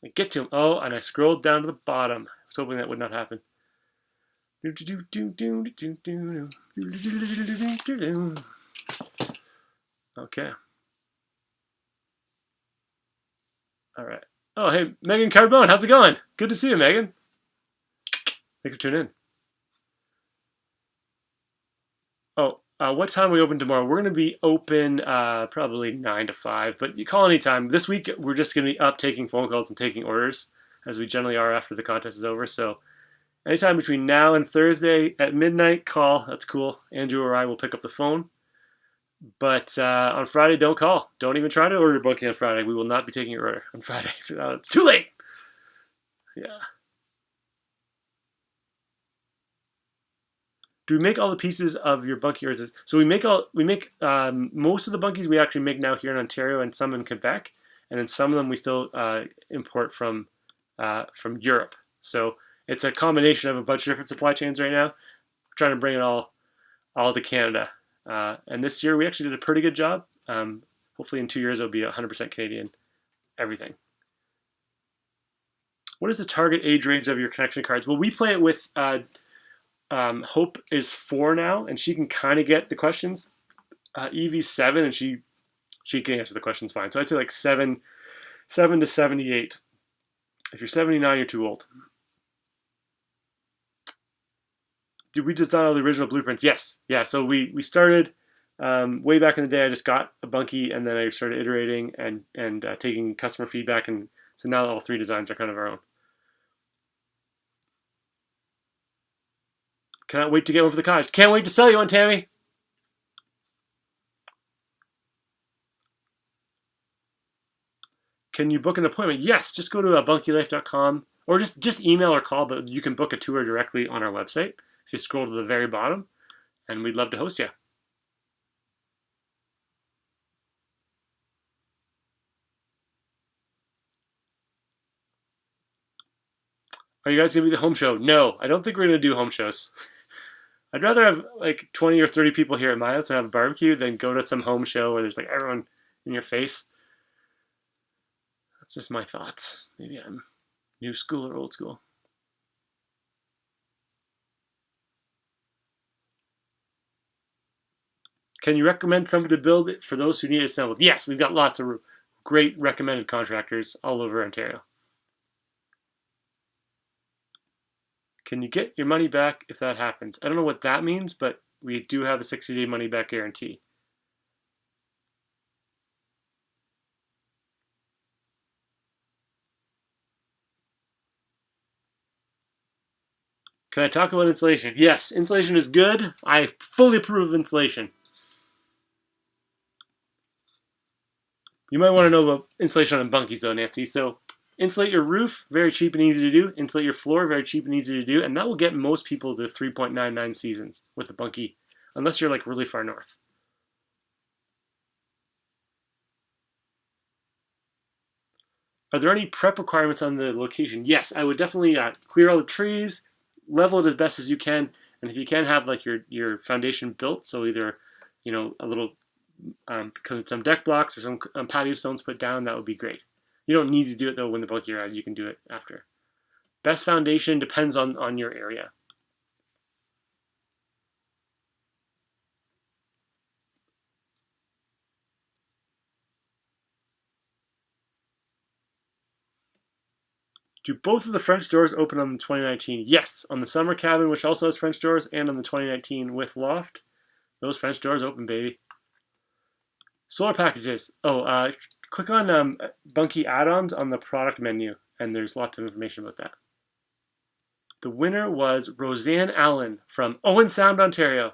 I get to them. Oh, and I scrolled down to the bottom. I was hoping that would not happen. Okay. All right. Oh, hey, Megan Carbone, how's it going? Good to see you, Megan. Thanks for tuning in. Oh, what time are we open tomorrow? We're going to be open probably 9 to 5, but you call anytime. This week, we're just going to be up taking phone calls and taking orders, as we generally are after the contest is over. So anytime between now and Thursday at midnight, call. That's cool. Andrew or I will pick up the phone. But on Friday, don't call. Don't even try to order a Bunky on Friday. We will not be taking your order on Friday. It's too late. Yeah. Do we make all the pieces of your Bunky, or is it, so we make most of the Bunkies we actually make now here in Ontario and some in Quebec, and then some of them we still import from Europe. So it's a combination of a bunch of different supply chains right now. We're trying to bring it all to Canada, and this year we actually did a pretty good job. Hopefully in 2 years it'll be 100% Canadian everything. What is the target age range of your connection cards? Well, we play it with. Hope is 4 now, and she can kind of get the questions. Evie's 7, and she can answer the questions fine. So I'd say like 7 to 78. If you're 79, you're too old. Did we design all the original blueprints? Yes. Yeah, so we started way back in the day. I just got a Bunky, and then I started iterating and taking customer feedback, and so now all 3 designs are kind of our own. Cannot wait to get one for the cottage. Can't wait to sell you one, Tammy. Can you book an appointment? Yes, just go to bunkylife.com or just email or call, but you can book a tour directly on our website. If you scroll to the very bottom, and we'd love to host you. Are you guys going to be the home show? No, I don't think we're going to do home shows. I'd rather have like 20 or 30 people here at my house and have a barbecue than go to some home show where there's like everyone in your face. That's just my thoughts. Maybe I'm new school or old school. Can you recommend somebody to build it for those who need it assembled? Yes, we've got lots of great recommended contractors all over Ontario. Can you get your money back if that happens? I don't know what that means, but we do have a 60-day money-back guarantee. Can I talk about insulation? Yes, insulation is good. I fully approve of insulation. You might want to know about insulation on bunkies though, Nancy. So insulate your roof, very cheap and easy to do. Insulate your floor, very cheap and easy to do. And that will get most people to 3.99 seasons with the bunky, unless you're like really far north. Are there any prep requirements on the location? Yes, I would definitely clear all the trees, level it as best as you can, and if you can have like your foundation built, so either a little some deck blocks or some patio stones put down, that would be great. You don't need to do it though when the bunky arrives. You can do it after. Best foundation depends on your area. Do both of the French doors open on the 2019? Yes, on the summer cabin, which also has French doors, and on the 2019 with loft. Those French doors open, baby. Solar packages. Click on Bunky add-ons on the product menu, and there's lots of information about that. The winner was Roseanne Allen from Owen Sound, Ontario.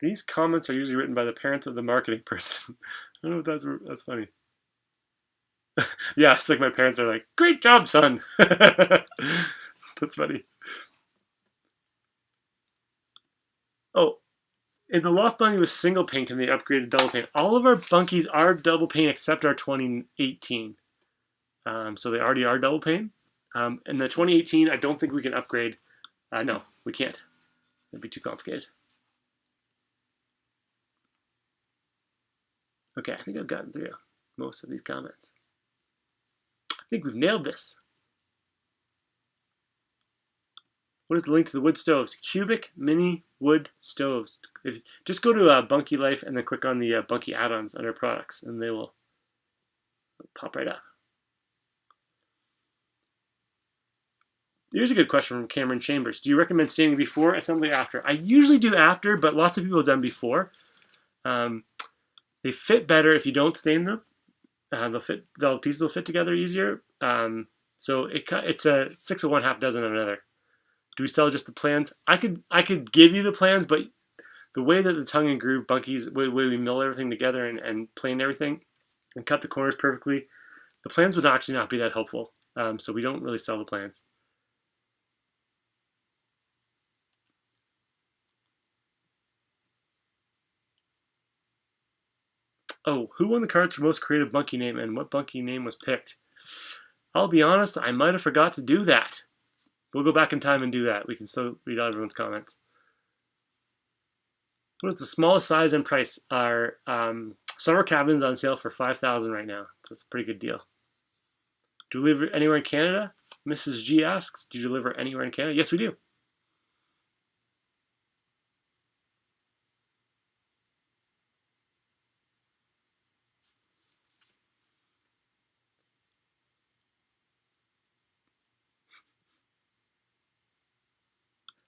These comments are usually written by the parents of the marketing person. I don't know if that's funny. Yeah, it's like my parents are like, "Great job, son." That's funny. Oh, in the loft bunky with single pane, can they upgrade to double pane? All of our bunkies are double pane except our 2018. So they already are double pane. In the 2018, I don't think we can upgrade. No, we can't. It'd be too complicated. Okay, I think I've gotten through most of these comments. I think we've nailed this. What is the link to the wood stoves? Cubic mini wood stoves. Just go to Bunky Life and then click on the Bunky add-ons under products, and they will pop right up. Here's a good question from Cameron Chambers. Do you recommend staining before assembly or after? I usually do after, but lots of people have done before. They fit better if you don't stain them. The pieces will fit together easier. So it's a 6 of one, half dozen of another. Do we sell just the plans? I could give you the plans, but the way that the tongue and groove bunkies, the way we mill everything together and plane everything and cut the corners perfectly, the plans would actually not be that helpful. So we don't really sell the plans. Oh, who won the cards for most creative bunky name and what bunky name was picked? I'll be honest, I might have forgot to do that. We'll go back in time and do that. We can still read out everyone's comments. What is the smallest size and price? Our summer cabins on sale for $5,000 right now. That's a pretty good deal. Do you deliver anywhere in Canada? Mrs. G asks, do you deliver anywhere in Canada? Yes, we do.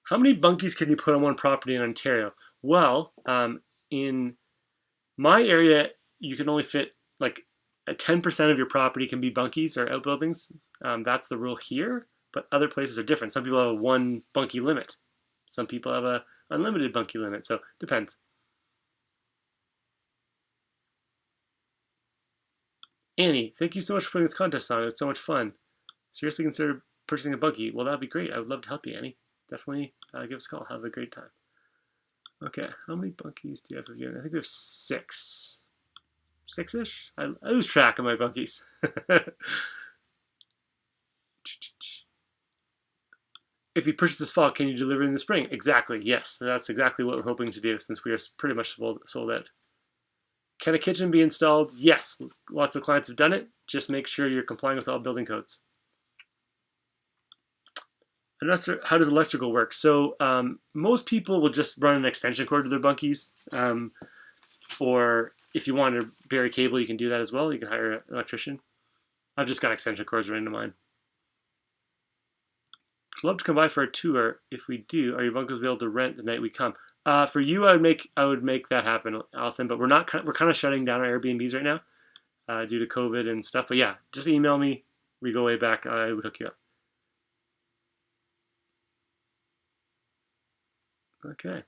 How many bunkies can you put on one property in Ontario? Well, in my area, you can only fit like 10% of your property can be bunkies or outbuildings. That's the rule here, but other places are different. Some people have a 1 bunky limit. Some people have a unlimited bunky limit, so it depends. Annie, thank you so much for putting this contest on. It was so much fun. Seriously consider purchasing a bunky. Well, that'd be great. I would love to help you, Annie. Definitely give us a call. Have a great time. Okay, how many bunkies do you have for you? I think we have 6. 6-ish? I lose track of my bunkies. If you purchase this fall, can you deliver in the spring? Exactly, yes. That's exactly what we're hoping to do since we are pretty much sold out. Can a kitchen be installed? Yes, lots of clients have done it. Just make sure you're complying with all building codes. How does electrical work? So most people will just run an extension cord to their bunkies. Or if you want to bury cable, you can do that as well. You can hire an electrician. I've just got extension cords right into mine. Love to come by for a tour. If we do, are your bunkers able to rent the night we come? For you, I would make that happen, Allison. But we're kind of shutting down our Airbnbs right now due to COVID and stuff. But yeah, just email me. we go way back, I would hook you up. Okay.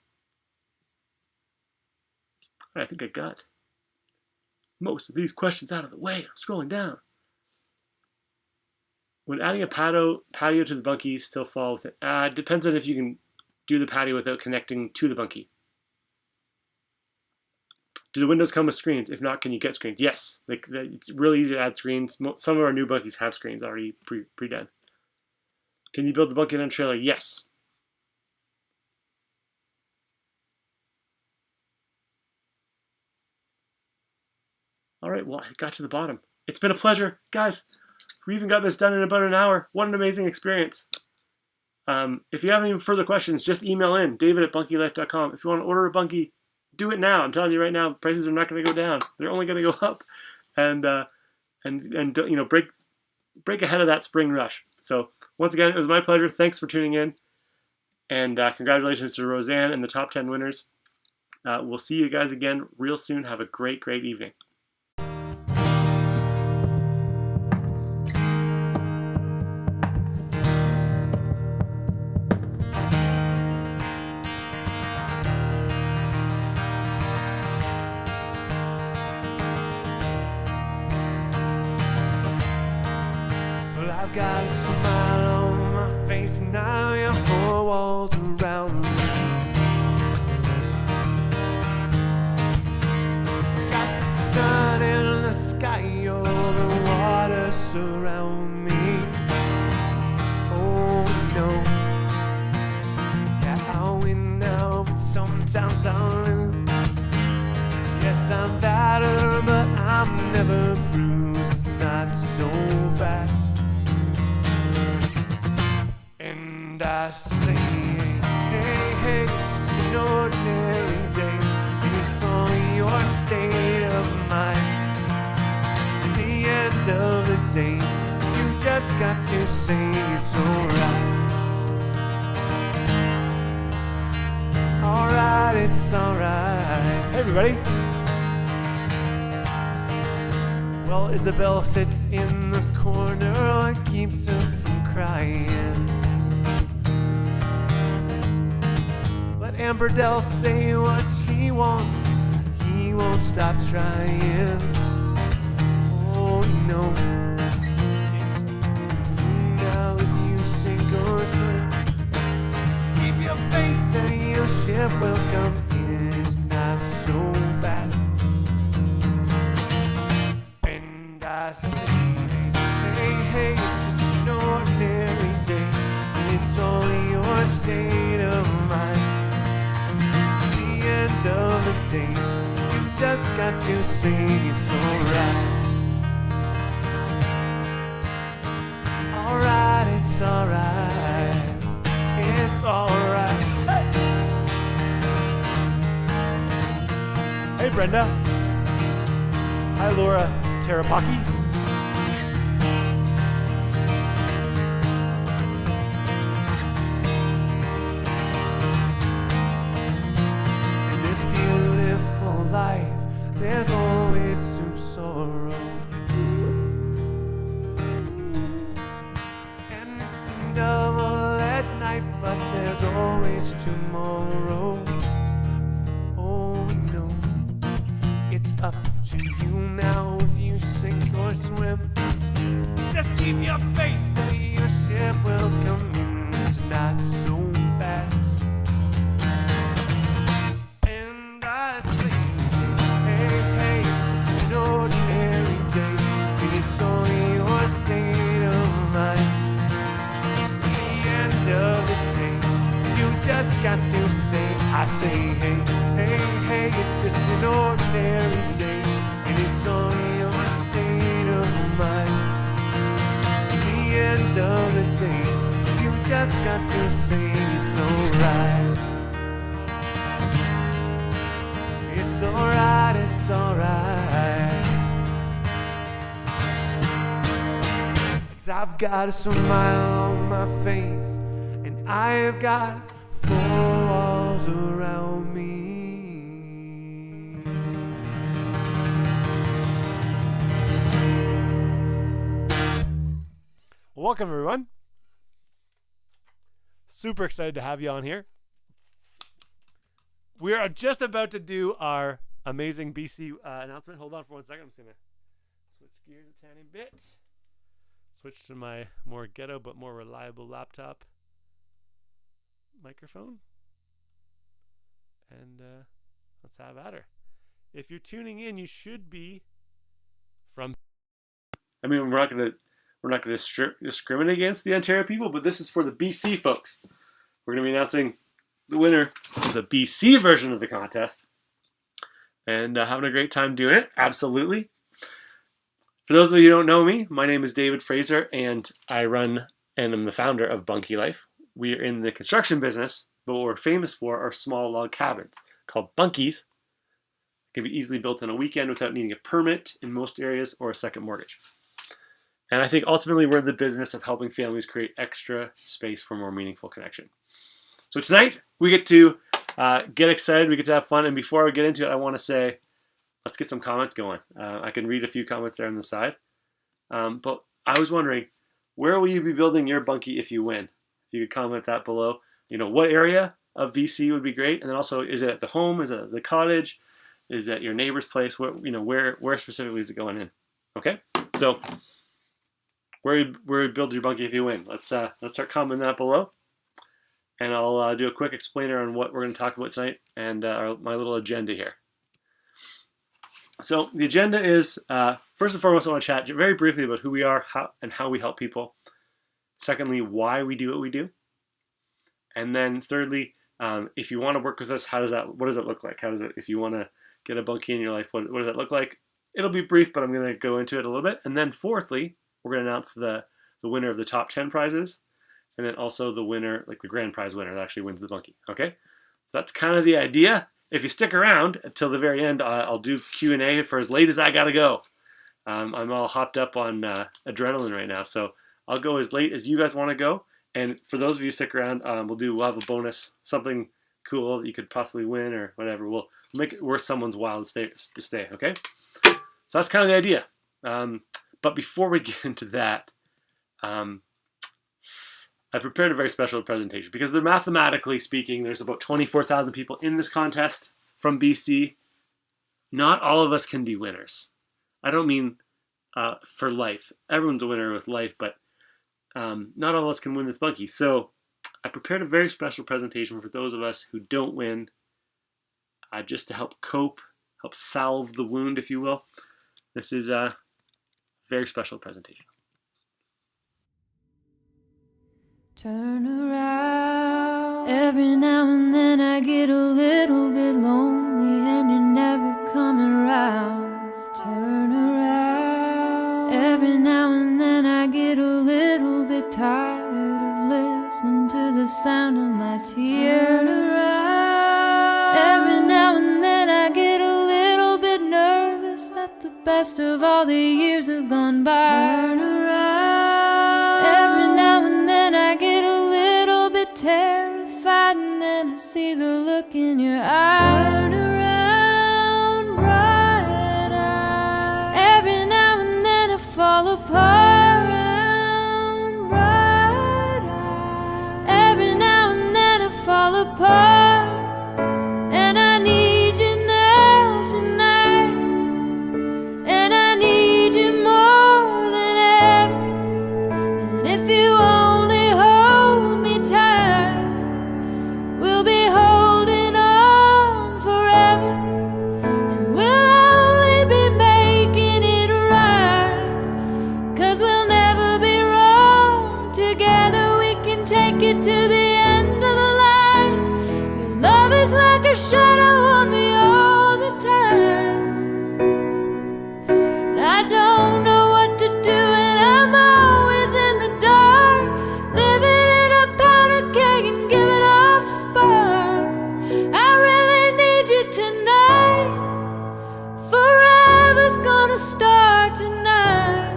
I think I got most of these questions out of the way. I'm scrolling down. Would adding a patio to the Bunky still fall with it? It depends on if you can do the patio without connecting to the Bunky. Do the windows come with screens? If not, can you get screens? Yes. It's really easy to add screens. Some of our new Bunkies have screens already pre-done. Can you build the Bunky on a trailer? Yes. All right, well, I got to the bottom. It's been a pleasure. Guys, we even got this done in about an hour. What an amazing experience. If you have any further questions, just email in, david@bunkylife.com. If you want to order a Bunky, do it now. I'm telling you right now, prices are not going to go down. They're only going to go up. And you know, break ahead of that spring rush. So once again, it was my pleasure. Thanks for tuning in. And congratulations to Roseanne and the top 10 winners. We'll see you guys again real soon. Have a great, great evening. I've got a smile on my face and now you're four walls around me. Got the sun in the sky over the water surround me. Oh no, yeah, I'll win now, but sometimes I'll lose. Yes, I'm battered, but I'm never bruised. It's not so bad. And I say, hey, hey, it's just an ordinary day, and it's only your state of mind. At the end of the day, you just got to say it's alright. Alright, it's alright. Hey everybody. Well, Isabel sits in the corner and keeps her from crying. Let Amberdell say what she wants, he won't stop trying. Oh no, it's now if you sink or swim, just keep your faith that your ship will come in. It's not so bad. And I say, hey, hey, it's just an ordinary day, and it's only your state of mind. End of the day, you just got to say it's alright. Alright, it's alright. It's alright. Hey Brenda. Hi Laura Terapaki. Life, there's always some sorrow, and it's a double-edged knife, but there's always tomorrow. Oh no, it's up to you now if you sink or swim. Just keep your faith that your ship will come in. It's not so bad. State of mind. At the end of the day, you just got to say, I say, hey, hey, hey, it's just an ordinary day, and it's only your state of mind. At the end of the day, you just got to say it's alright. It's alright, it's alright. I've got a smile on my face, and I've got four walls around me. Welcome, everyone. Super excited to have you on here. We are just about to do our amazing BC announcement. Hold on for 1 second. I'm just going to switch gears a tiny bit. Switch to my more ghetto but more reliable laptop microphone. And let's have at her. If you're tuning in, you should be from... I mean, we're not going to discriminate against the Ontario people, but this is for the BC folks. We're going to be announcing the winner of the BC version of the contest, and having a great time doing it. Absolutely. For those of you who don't know me, my name is David Fraser, and I run and I'm the founder of Bunky Life. We are in the construction business, but what we're famous for are small log cabins called bunkies. Can be easily built in a weekend without needing a permit in most areas or a second mortgage. And I think ultimately we're in the business of helping families create extra space for more meaningful connection. So tonight we get to get excited, we get to have fun, and before I get into it, I want to say, let's get some comments going. I can read a few comments there on the side. But I was wondering, where will you be building your bunkie if you win? If you could comment that below. You know, what area of BC would be great? And then also, is it at the home? Is it at the cottage? Is it at your neighbor's place? Where specifically is it going in? Okay, so where you build your bunkie if you win? Let's start commenting that below, and I'll do a quick explainer on what we're going to talk about tonight and my little agenda here. So the agenda is first and foremost, I want to chat very briefly about who we are, how we help people. Secondly, why we do what we do, and then thirdly, if you want to work with us, what does that look like? If you want to get a bunkie in your life, what does that look like? It'll be brief, but I'm going to go into it a little bit. And then fourthly, we're going to announce the winner of the top 10 prizes, and then also the winner, like the grand prize winner that actually wins the bunkie. Okay, so that's kind of the idea. If you stick around until the very end, I'll do Q&A for as late as I gotta go. I'm all hopped up on adrenaline right now, so I'll go as late as you guys want to go. And for those of you who stick around, we'll have a bonus, something cool that you could possibly win or whatever. We'll make it worth someone's while to stay. Okay, so that's kind of the idea. But before we get into that, I prepared a very special presentation because mathematically speaking, there's about 24,000 people in this contest from BC. Not all of us can be winners. I don't mean for life. Everyone's a winner with life, but not all of us can win this bunkie. So I prepared a very special presentation for those of us who don't win, just to help cope, help salve the wound, if you will. This is a very special presentation. Turn around. Every now and then I get a little bit lonely and you're never coming around. Turn around. Every now and then I get a little bit tired of listening to the sound of my tears. Turn around. Every now and then I get a little bit nervous that the best of all the years have gone by. Turn around. Every now and then I get a little bit terrified, and then I see the look in your eyes. Turn around, bright eyes. Every now and then I fall apart. Bright eyes. Every now and then I fall apart, and I need you now tonight, and I need you more than ever. And if you only hold me tight, we'll be holding on forever, and we'll only be making it right, 'cause we'll never be wrong. Together we can take it to the end of the line. Your love is like a shadow on me all the time, and I don't know what to do, and I'm always in the dark, living in a powder keg and giving off sparks. I really need you tonight. Forever's gonna start tonight.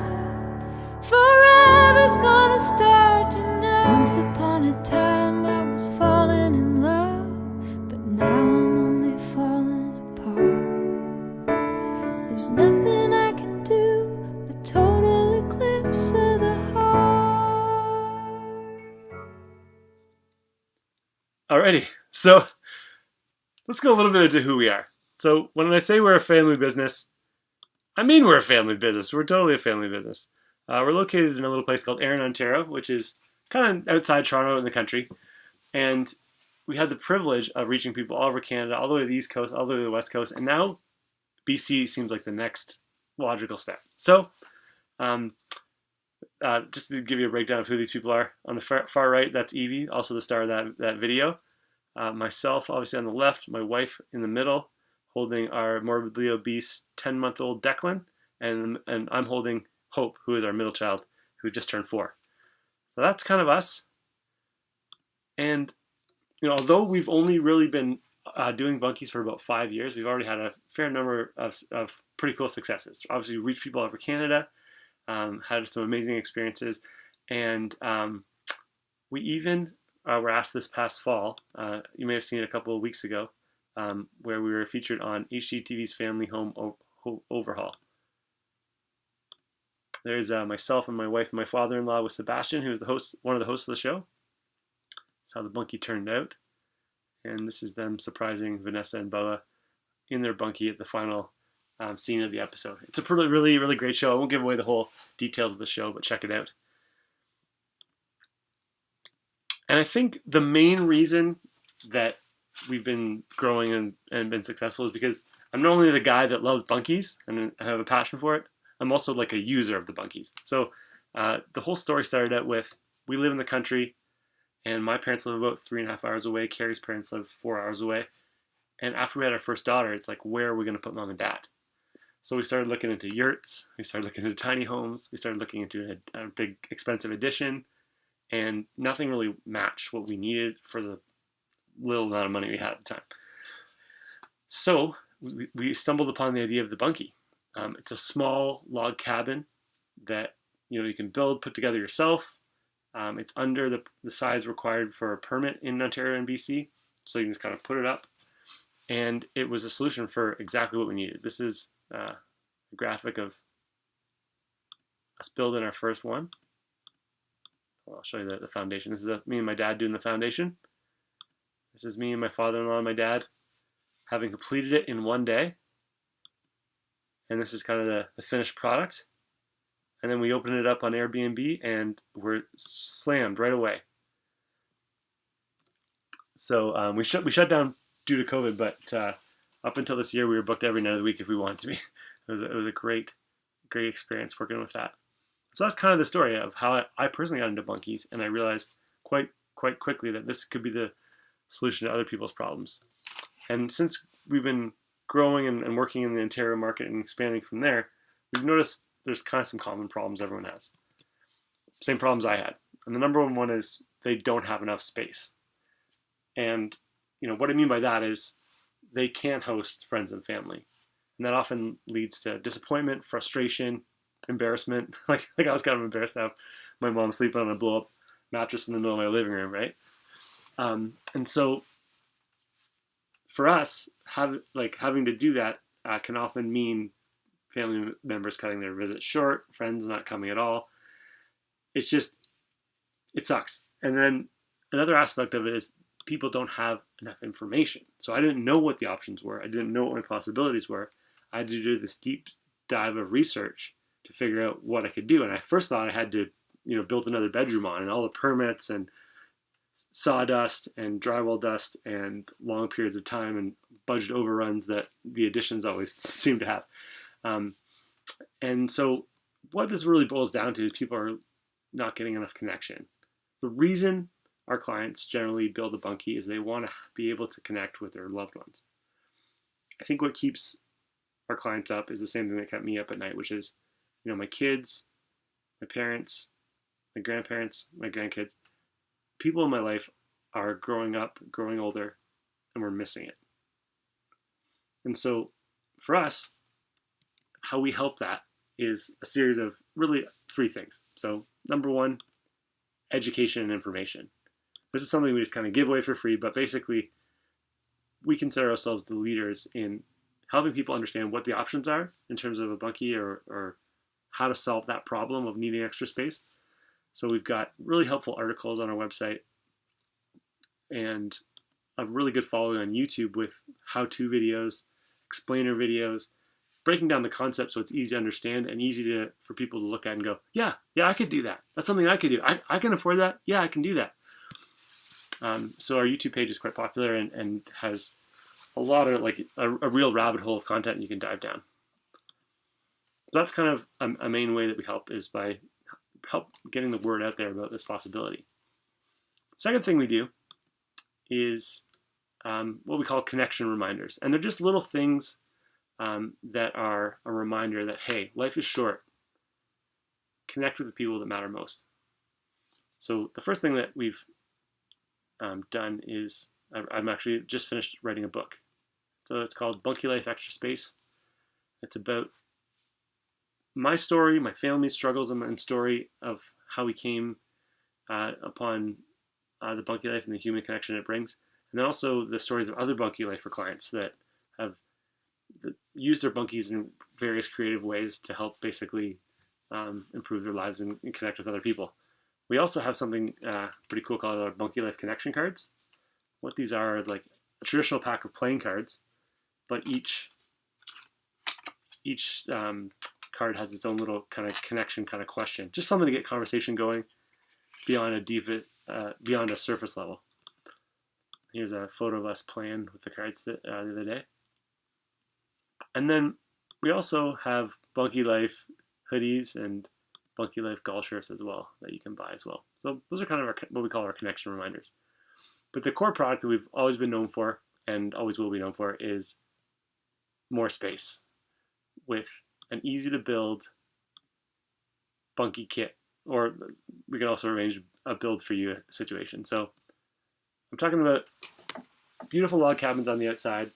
Forever's gonna start tonight. Once upon a time I was falling in love, but now I'm only Alrighty, so let's go a little bit into who we are. So when I say we're a family business, I mean we're a family business. We're totally a family business. We're located in a little place called Erin, Ontario, which is kind of outside Toronto in the country. And we have the privilege of reaching people all over Canada, all the way to the East Coast, all the way to the West Coast. And now BC seems like the next logical step. So just to give you a breakdown of who these people are, on the far right, that's Evie, also the star of that video. Myself, obviously on the left, my wife in the middle, holding our morbidly obese 10-month-old Declan, and I'm holding Hope, who is our middle child, who just turned 4. So that's kind of us. And although we've only really been doing Bunkies for about 5 years, we've already had a fair number of pretty cool successes. Obviously, we reached people all over Canada, had some amazing experiences, and we even were asked this past fall, you may have seen it a couple of weeks ago, where we were featured on HGTV's Family Home Overhaul. There's myself and my wife and my father-in-law with Sebastian, who's one of the hosts of the show. That's how the Bunky turned out. And this is them surprising Vanessa and Bella in their Bunky at the final scene of the episode. It's a really, really great show. I won't give away the whole details of the show, but check it out. And I think the main reason that we've been growing and been successful is because I'm not only the guy that loves Bunkies and I have a passion for it, I'm also like a user of the Bunkies. So the whole story started out with, we live in the country, and my parents live about 3.5 hours away. Carrie's parents live 4 hours away. And after we had our first daughter, it's like, where are we going to put mom and dad? So we started looking into yurts. We started looking into tiny homes. We started looking into a big, expensive addition. And nothing really matched what we needed for the little amount of money we had at the time. So we stumbled upon the idea of the Bunky. It's a small log cabin that you can build, put together yourself. It's under the size required for a permit in Ontario and BC, so you can just kind of put it up. And it was a solution for exactly what we needed. This is a graphic of us building our first one. I'll show you the foundation. This is me and my dad doing the foundation. This is me and my father-in-law and my dad having completed it in one day. And this is kind of the finished product. And then we open it up on Airbnb and we're slammed right away. So we shut down due to COVID, but up until this year we were booked every night of the week if we wanted to be. It was a great experience working with that. So that's kind of the story of how I personally got into Bunkies, and I realized quite quickly that this could be the solution to other people's problems. And since we've been growing and working in the Ontario market and expanding from there, we've noticed there's kind of some common problems everyone has. Same problems I had. And the number one is they don't have enough space. And what I mean by that is they can't host friends and family. And that often leads to disappointment, frustration, embarrassment. Like I was kind of embarrassed to have my mom sleeping on a blow-up mattress in the middle of my living room, right? And so for us, having to do that can often mean family members cutting their visit short, friends not coming at all. It sucks. And then another aspect of it is people don't have enough information. So I didn't know what the options were. I didn't know what my possibilities were. I had to do this deep dive of research to figure out what I could do. And I first thought I had to, build another bedroom on, and all the permits and sawdust and drywall dust and long periods of time and budget overruns that the additions always seem to have. And so what this really boils down to is people are not getting enough connection. The reason our clients generally build a Bunky is they want to be able to connect with their loved ones. I think what keeps our clients up is the same thing that kept me up at night, which is, my kids, my parents, my grandparents, my grandkids, people in my life are growing up, growing older, and we're missing it. And so for us, how we help that is a series of really 3 things. So number 1, education and information. This is something we just kind of give away for free, but basically we consider ourselves the leaders in helping people understand what the options are in terms of a Bunky or how to solve that problem of needing extra space. So we've got really helpful articles on our website, and a really good following on YouTube with how-to videos, explainer videos, breaking down the concept so it's easy to understand and easy for people to look at and go, yeah, I could do that. That's something I could do. I can afford that. Yeah, I can do that. So our YouTube page is quite popular and has a lot of like a real rabbit hole of content you can dive down. So that's kind of a main way that we help, is by help getting the word out there about this possibility. Second thing we do is what we call connection reminders. And they're just little things that are a reminder that, hey, life is short. Connect with the people that matter most. So the first thing that we've done is I'm actually just finished writing a book. So it's called Bunky Life Extra Space. It's about my story, my family's struggles, and story of how we came upon the Bunky Life and the human connection it brings. And then also the stories of other Bunky Lifer clients that have used their bunkies in various creative ways to help basically improve their lives and connect with other people. We also have something pretty cool called our Bunky Life Connection Cards. What these are like a traditional pack of playing cards, but each card has its own little kind of connection kind of question. Just something to get conversation going beyond a surface level. Here's a photo of us playing with the cards the other day. And then we also have Bunky Life hoodies and Bunky Life golf shirts as well that you can buy as well. So those are kind of what we call our connection reminders. But the core product that we've always been known for and always will be known for is more space with an easy to build Bunky kit, or we can also arrange a build for you situation. So I'm talking about beautiful log cabins on the outside.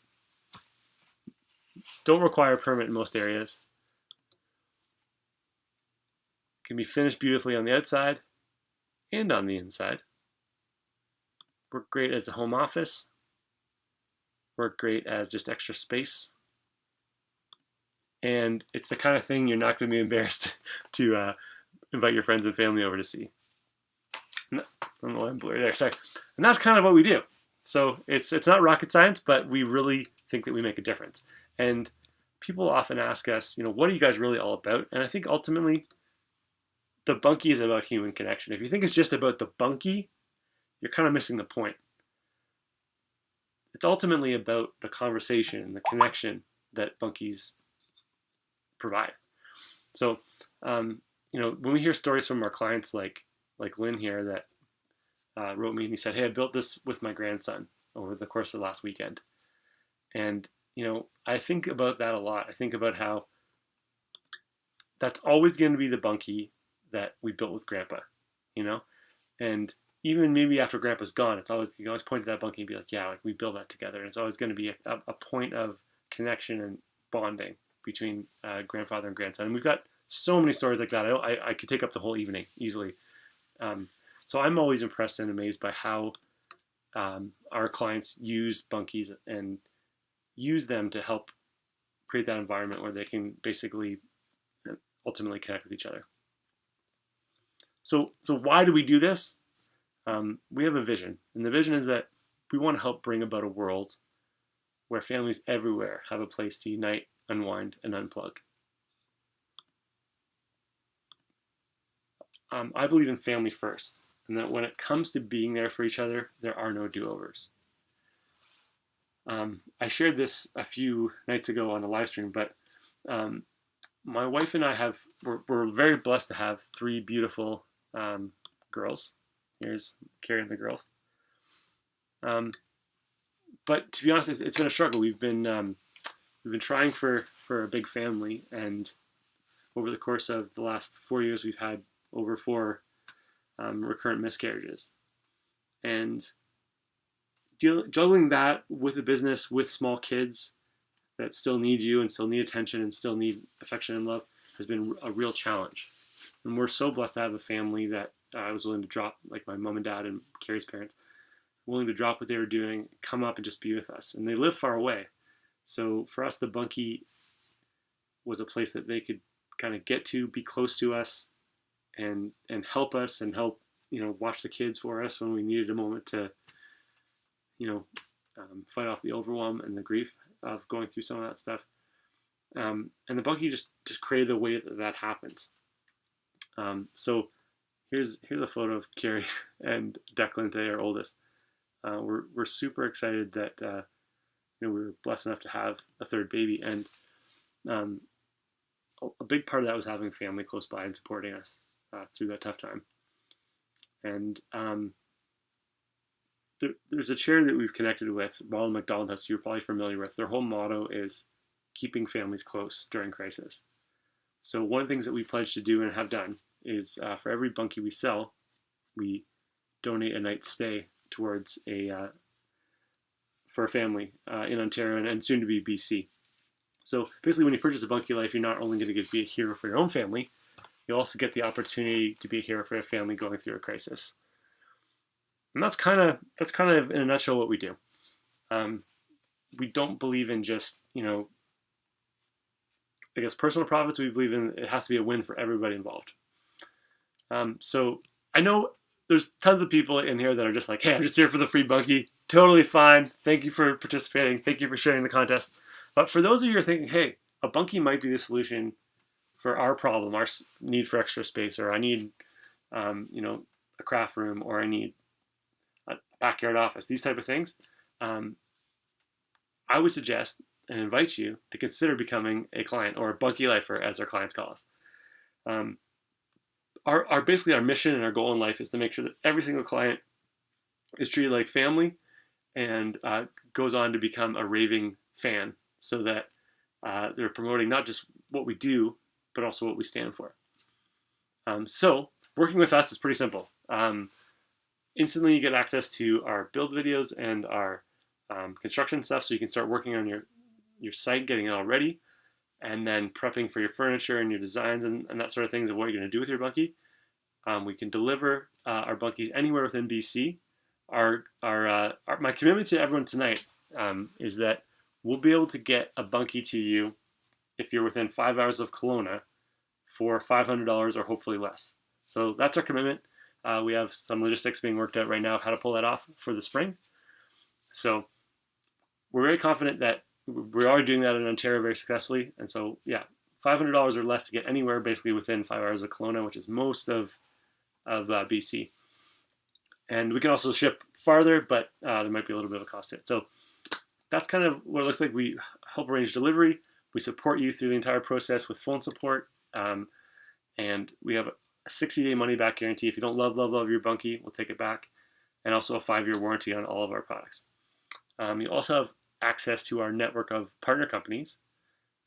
Don't require a permit in most areas. Can be finished beautifully on the outside and on the inside. Work great as a home office. Work great as just extra space. And it's the kind of thing you're not going to be embarrassed to invite your friends and family over to see. No, I don't know why I'm blurry there, sorry. And that's kind of what we do. So it's not rocket science, but we really think that we make a difference. And people often ask us, what are you guys really all about? And I think ultimately the Bunky is about human connection. If you think it's just about the Bunky, you're kind of missing the point. It's ultimately about the conversation and the connection that Bunkies provide. So, when we hear stories from our clients like Lynn here that wrote me and he said, hey, I built this with my grandson over the course of the last weekend. And, I think about that a lot. I think about how that's always going to be the Bunky that we built with Grandpa, and even maybe after Grandpa's gone, it's always, you can always point to that Bunky and be like, yeah, like we built that together. And it's always going to be a point of connection and bonding between grandfather and grandson. And we've got so many stories like that. I could take up the whole evening easily. So I'm always impressed and amazed by how our clients use Bunkies and use them to help create that environment where they can basically ultimately connect with each other. So why do we do this? We have a vision, and the vision is that we want to help bring about a world where families everywhere have a place to unite, unwind, and unplug. I believe in family first, and that when it comes to being there for each other, there are no do-overs. I shared this a few nights ago on a live stream, but my wife and I we're very blessed to have 3 beautiful girls. Here's Carrie and the girls. But to be honest, it's been a struggle. We've been trying for a big family, and over the course of the last 4 years, we've had over 4 recurrent miscarriages. And juggling that with a business with small kids that still need you and still need attention and still need affection and love has been a real challenge. And we're so blessed to have a family that I was willing to drop, like my mom and dad and Carrie's parents, willing to drop what they were doing, come up and just be with us. And they live far away. So for us, the Bunky was a place that they could kind of get to, be close to us, and help us and help, watch the kids for us when we needed a moment to, fight off the overwhelm and the grief of going through some of that stuff. And the Bunky just created the way that happens. So here's a photo of Carrie and Declan today, our oldest. We're super excited that we were blessed enough to have a third baby, and a big part of that was having family close by and supporting us through that tough time. And there's a charity that we've connected with, Ronald McDonald House, you're probably familiar with. Their whole motto is keeping families close during crisis. So one of the things that we pledge to do and have done is for every Bunky we sell, we donate a night's stay towards for a family in Ontario and soon to be BC. So basically, when you purchase a Bunky Life, you're not only going to get to be a hero for your own family, you also get the opportunity to be a hero for a family going through a crisis. And that's kind of in a nutshell what we do. We don't believe in just, I guess, personal profits. We believe in it has to be a win for everybody involved. So I know there's tons of people in here that are just like, hey, I'm just here for the free Bunky. Totally fine. Thank you for participating. Thank you for sharing the contest. But for those of you who are thinking, hey, a Bunky might be the solution for our problem, our need for extra space, or I need, a craft room, or I need a backyard office, these type of things, I would suggest and invite you to consider becoming a client, or a Bunky Lifer, as our clients call us. Basically our mission and our goal in life is to make sure that every single client is treated like family and goes on to become a raving fan, so that they're promoting not just what we do, but also what we stand for. So working with us is pretty simple. Instantly you get access to our build videos and our construction stuff, so you can start working on your site, getting it all ready, and then prepping for your furniture and your designs and that sort of things of what you're going to do with your Bunky. We can deliver our Bunkies anywhere within BC. My commitment to everyone tonight is that we'll be able to get a Bunky to you if you're within 5 hours of Kelowna for $500 or hopefully less. So that's our commitment. We have some logistics being worked out right now of how to pull that off for the spring. So we're very confident that we're already doing that in Ontario very successfully. And so, yeah, $500 or less to get anywhere basically within 5 hours of Kelowna, which is most of BC. And we can also ship farther, but there might be a little bit of a cost to it. So that's kind of what it looks like. We help arrange delivery. We support you through the entire process with phone support. And we have a 60-day money-back guarantee. If you don't love your Bunky, we'll take it back. And also a 5-year warranty on all of our products. You also have access to our network of partner companies,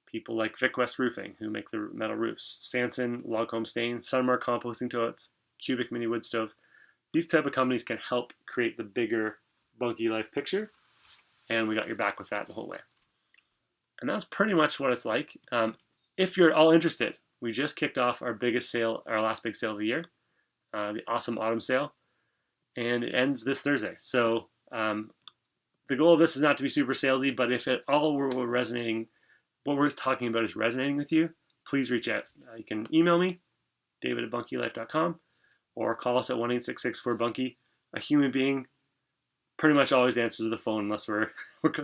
people like Vic West Roofing, who make the metal roofs, Sanson Log Home Stain, Sunmark Composting Toilets, Cubic Mini Wood Stoves. These type of companies can help create the bigger Bunky Life picture, and we got your back with that the whole way. And that's pretty much what it's like. If you're all interested, we just kicked off our biggest sale, our last big sale of the year, the Awesome Autumn Sale, and it ends this Thursday. So the goal of this is not to be super salesy, but if it all were resonating, what we're talking about is resonating with you, please reach out. You can email me, david@bunkylife.com, or call us at 1-866-4-BUNKY. A human being pretty much always answers the phone unless we're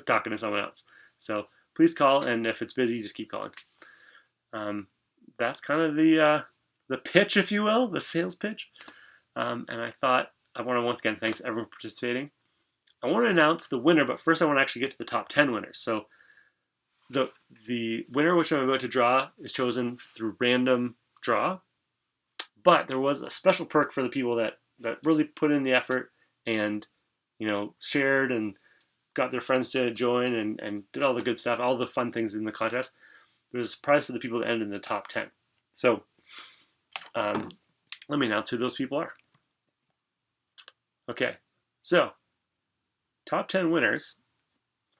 talking to someone else. So please call, and if it's busy, just keep calling. That's kind of the pitch, if you will, the sales pitch. And I thought I want to once again thanks everyone for participating. I want to announce the winner, but first I want to actually get to the top 10 winners. So the winner, which I'm about to draw, is chosen through random draw. But there was a special perk for the people that really put in the effort and, shared and got their friends to join and did all the good stuff, all the fun things in the contest. There's a prize for the people that ended in the top 10. So let me announce who those people are. Okay, so top 10 winners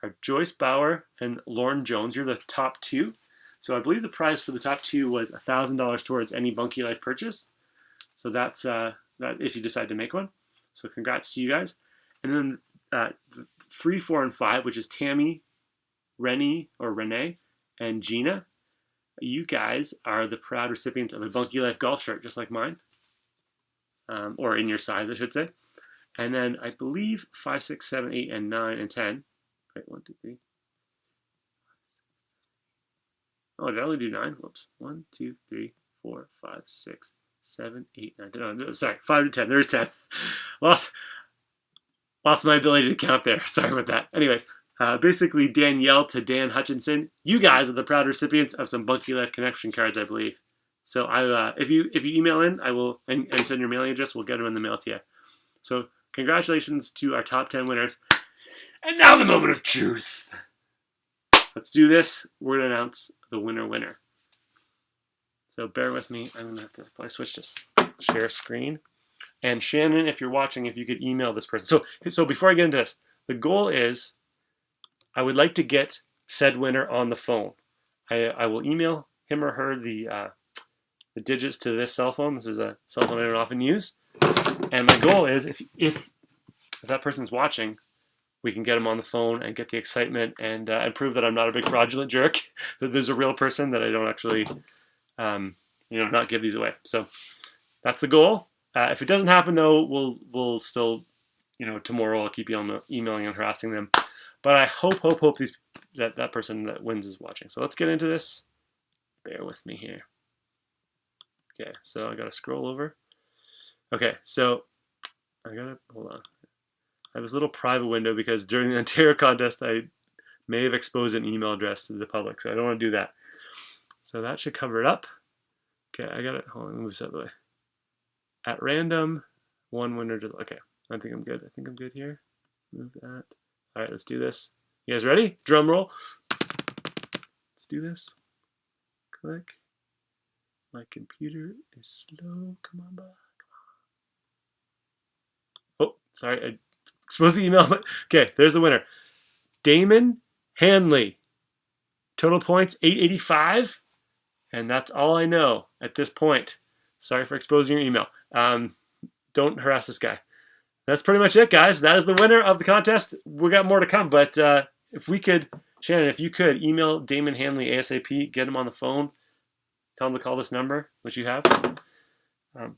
are Joyce Bauer and Lauren Jones. You're the top two. So I believe the prize for the top two was $1,000 towards any Bunky Life purchase. So that's that if you decide to make one. So congrats to you guys. And then 3, 4, and 5, which is Tammy, Rennie, and Gina. You guys are the proud recipients of a Bunky Life golf shirt, just like mine. Or in your size, I should say. And then I believe 5, 6, 7, 8, and 9, and 10 Right, 1, 2, 3. Oh, did I only do 9? Whoops. 1, 2, 3, 4, 5, 6, 7, 8, 9, 10. No, sorry, 5 to 10. There's 10. Lost my ability to count there. Sorry about that. Anyways, basically Danielle to Dan Hutchinson. You guys are the proud recipients of some Bunky Life Connection cards, I believe. So if you email in, I will and send your mailing address, we'll get them in the mail to you. So congratulations to our top 10 winners. And now the moment of truth. Let's do this. We're going to announce the winner. So bear with me. I'm going to have to probably switch to share screen. And Shannon, if you're watching, if you could email this person. So before I get into this, the goal is I would like to get said winner on the phone. I will email him or her the digits to this cell phone. This is a cell phone I don't often use. And my goal is if that person's watching, we can get them on the phone and get the excitement and prove that I'm not a big fraudulent jerk, that there's a real person, that I don't actually, not give these away. So that's the goal. If it doesn't happen, though, we'll still, tomorrow I'll keep emailing and harassing them. But I hope that person that wins is watching. So let's get into this. Bear with me here. Okay, so I got to scroll over. Okay, so hold on. I have this little private window because during the Ontario contest, I may have exposed an email address to the public, so I don't want to do that. So that should cover it up. Okay, I got it. Hold on, let me move this out of the way. At random, one winner. Okay, I think I'm good. I think I'm good here. Move that. All right, let's do this. You guys ready? Drum roll. Let's do this. Click. My computer is slow. Come on, bud. Oh, sorry. I exposed the email. Okay, there's the winner. Damon Hanley. Total points, 885. And that's all I know at this point. Sorry for exposing your email. Don't harass this guy. That's pretty much it, guys. That is the winner of the contest. We got more to come, but if we could, Shannon, if you could email Damon Hanley ASAP, get him on the phone, tell him to call this number, which you have.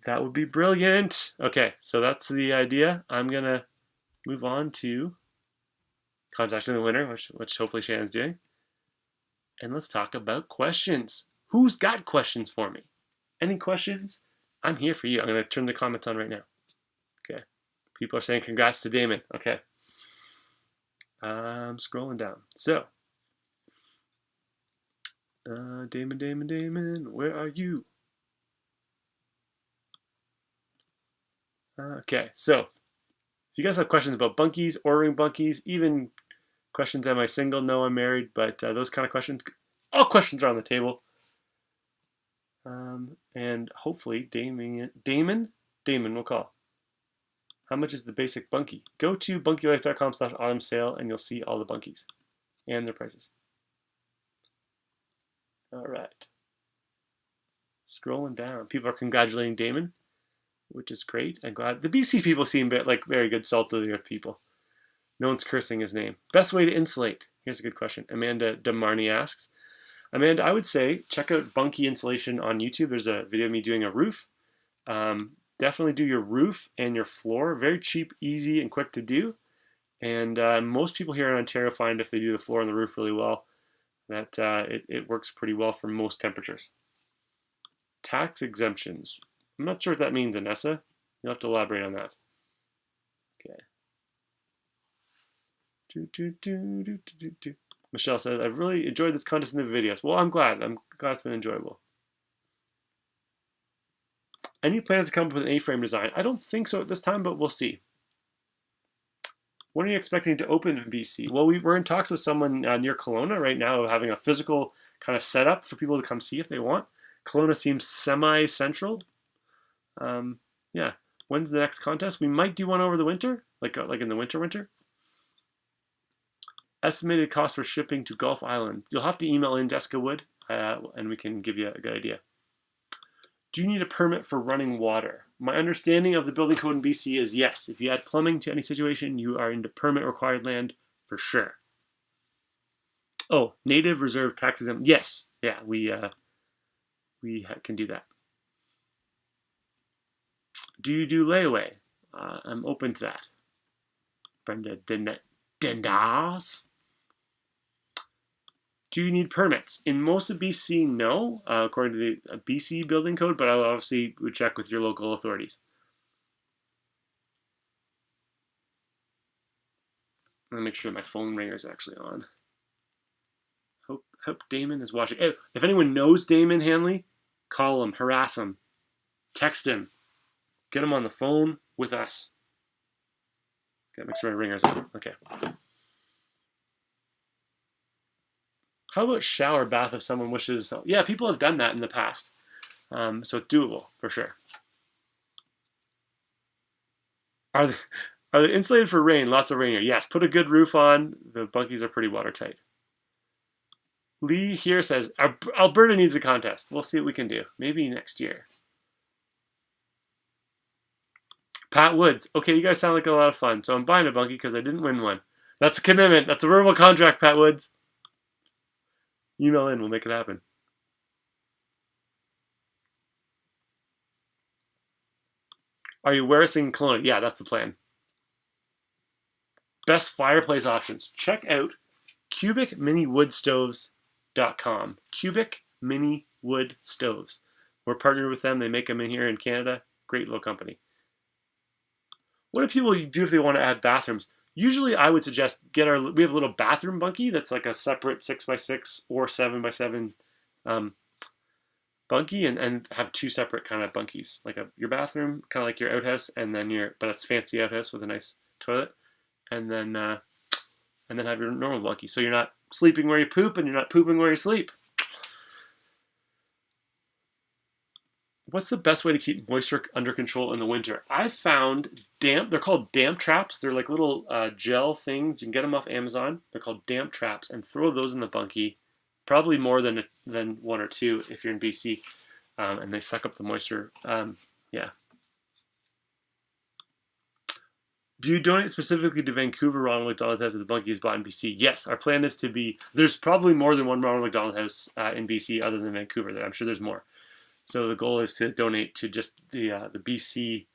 That would be brilliant. Okay, so that's the idea. I'm going to move on to contacting the winner, which hopefully Shannon's doing. And let's talk about questions. Who's got questions for me? Any questions? I'm here for you. I'm going to turn the comments on right now. Okay. People are saying congrats to Damon. Okay. I'm scrolling down. So, Damon, where are you? Okay, so if you guys have questions about bunkies, ordering bunkies, even questions, am I single? No, I'm married, but those kind of questions, all questions are on the table. And hopefully Damon, we'll call. How much is the basic bunkie? Go to bunkylife.com/autumn sale and you'll see all the bunkies and their prices. All right. Scrolling down. People are congratulating Damon, which is great. I'm glad. The BC people seem like very good salt of the earth people. No one's cursing his name. Best way to insulate? Here's a good question. Amanda DeMarney asks. Amanda, I would say check out Bunky Insulation on YouTube. There's a video of me doing a roof. Definitely do your roof and your floor. Very cheap, easy, and quick to do. And most people here in Ontario find if they do the floor and the roof really well, that it works pretty well for most temperatures. Tax exemptions. I'm not sure what that means, Anessa. You'll have to elaborate on that. Okay. Michelle says, I've really enjoyed this contest in the videos. Well, I'm glad. It's been enjoyable. Any plans to come up with an A-frame design? I don't think so at this time, but we'll see. When are you expecting to open in BC? Well, we're in talks with someone near Kelowna right now, having a physical kind of setup for people to come see if they want. Kelowna seems semi-central. Yeah. When's the next contest? We might do one over the winter, like in the winter. Estimated cost for shipping to Gulf Island. You'll have to email in Jessica Wood, and we can give you a good idea. Do you need a permit for running water? My understanding of the building code in BC is yes. If you add plumbing to any situation, you are into permit required land for sure. Oh, native reserve tax exempt. Yes, yeah, we can do that. Do you do layaway? I'm open to that. Brenda Dendas. Do you need permits? In most of BC, no, according to the BC building code, but I obviously would check with your local authorities. Let me make sure my phone ringer is actually on. Hope Damon is watching. Hey, if anyone knows Damon Hanley, call him, harass him, text him, get him on the phone with us. Okay, make sure my ringer's on. Okay. How about shower bath if someone wishes? Yeah, people have done that in the past. So it's doable for sure. Are they insulated for rain? Lots of rain here. Yes, put a good roof on. The Bunkies are pretty watertight. Lee here says, Alberta needs a contest. We'll see what we can do. Maybe next year. Pat Woods. Okay, you guys sound like a lot of fun. So I'm buying a Bunky because I didn't win one. That's a commitment. That's a verbal contract, Pat Woods. Email in. We'll make it happen. Are you Wearising Kelowna? Yeah, that's the plan. Best fireplace options. Check out cubicminiwoodstoves.com. Cubic Mini Wood Stoves. We're partnered with them. They make them in here in Canada. Great little company. What do people do if they want to add bathrooms? Usually I would suggest we have a little bathroom Bunky that's like a separate 6x6 or 7x7 Bunky and have two separate kind of Bunkies. Like your bathroom, kind of like your outhouse, and then but it's fancy outhouse with a nice toilet. And then have your normal Bunky. So you're not sleeping where you poop and you're not pooping where you sleep. What's the best way to keep moisture under control in the winter? I found they're called damp traps. They're like little gel things. You can get them off Amazon. They're called damp traps, and throw those in the Bunky. Probably more than one or two if you're in BC. And they suck up the moisture. Yeah. Do you donate specifically to Vancouver Ronald McDonald House that the Bunky is bought in BC? Yes, our plan is to be, there's probably more than one Ronald McDonald House in BC other than Vancouver. I'm sure there's more. So the goal is to donate to just the BC.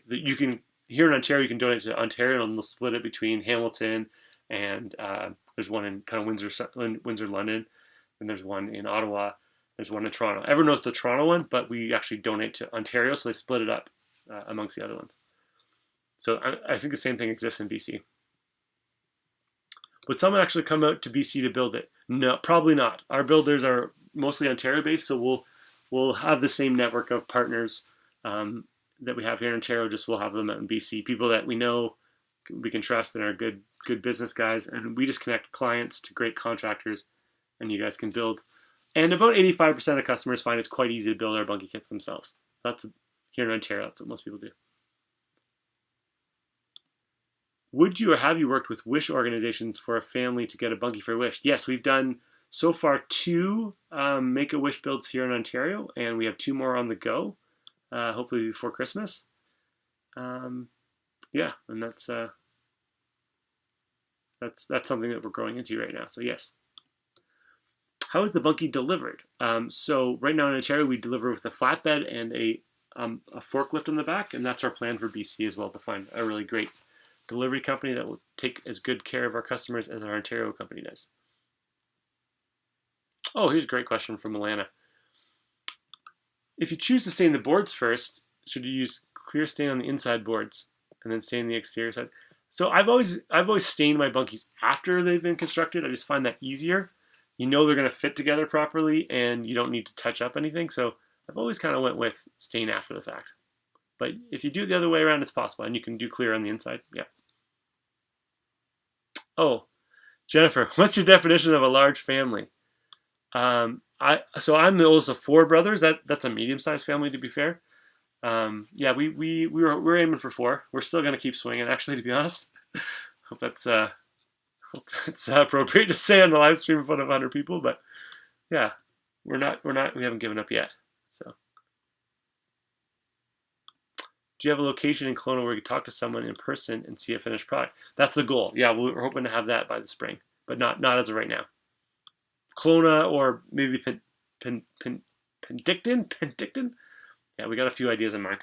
You can, here in Ontario, you can donate to Ontario, and they'll split it between Hamilton and there's one in kind of Windsor, London, and there's one in Ottawa. There's one in Toronto. Everyone knows the Toronto one, but we actually donate to Ontario, so they split it up amongst the other ones. So I think the same thing exists in BC. Would someone actually come out to BC to build it? No, probably not. Our builders are mostly Ontario-based, so we'll have the same network of partners that we have here in Ontario. Just we'll have them out in BC. People that we know, we can trust, and are good business guys, and we just connect clients to great contractors, and you guys can build. And about 85% of customers find it's quite easy to build our Bunky kits themselves. That's here in Ontario. That's what most people do. Would you or have you worked with wish organizations for a family to get a Bunky for a wish? Yes, we've done so far 2 Make-A-Wish builds here in Ontario, and we have 2 more on the go, hopefully before Christmas. Yeah, and that's something that we're growing into right now. So yes. How is the Bunky delivered? So right now in Ontario, we deliver with a flatbed and a forklift in the back, and that's our plan for BC as well, to find a really great delivery company that will take as good care of our customers as our Ontario company does. Oh, here's a great question from Milana. If you choose to stain the boards first, should you use clear stain on the inside boards and then stain the exterior sides? So I've always stained my Bunkies after they've been constructed. I just find that easier. You know they're going to fit together properly, and you don't need to touch up anything. So I've always kind of went with stain after the fact. But if you do it the other way around, it's possible, and you can do clear on the inside. Yeah. Oh, Jennifer, what's your definition of a large family? So I'm the oldest of 4 brothers. That's a medium-sized family, to be fair. Yeah, we're aiming for 4. We're still gonna keep swinging, actually, to be honest. Hope that's appropriate to say on the live stream in front of 100 people, but yeah, we haven't given up yet. So, do you have a location in Kelowna where you can talk to someone in person and see a finished product? That's the goal. Yeah, we're hoping to have that by the spring, but not as of right now. Kelowna or maybe Penticton? Yeah, we got a few ideas in mind.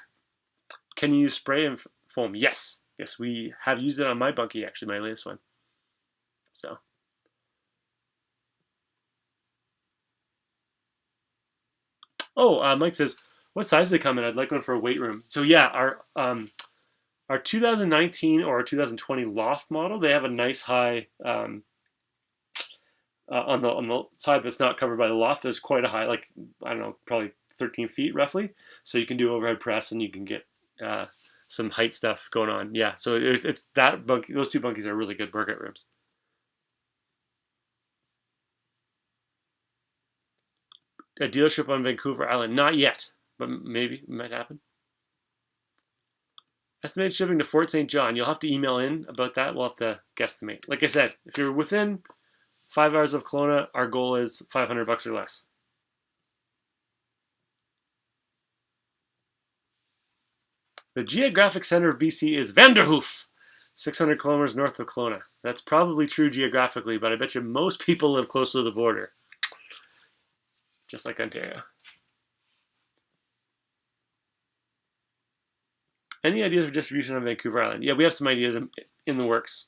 Can you use spray and foam? Yes, we have used it on my Bunky, actually, my latest one. So, Mike says, what size do they come in? I'd like one for a weight room. So yeah, our 2019 or our 2020 loft model, they have a nice high on the side that's not covered by the loft. There's quite a high, like I don't know, probably 13 feet roughly. So you can do overhead press and you can get some height stuff going on. Yeah, so it's that bunkie. Those two bunkies are really good workout rooms. A dealership on Vancouver Island, not yet, but maybe it might happen. Estimated shipping to Fort St. John. You'll have to email in about that. We'll have to guesstimate. Like I said, if you're within 5 hours of Kelowna, our goal is $500 or less. The geographic center of BC is Vanderhoof, 600 kilometers north of Kelowna. That's probably true geographically, but I bet you most people live close to the border. Just like Ontario. Any ideas for distribution on Vancouver Island? Yeah, we have some ideas in the works.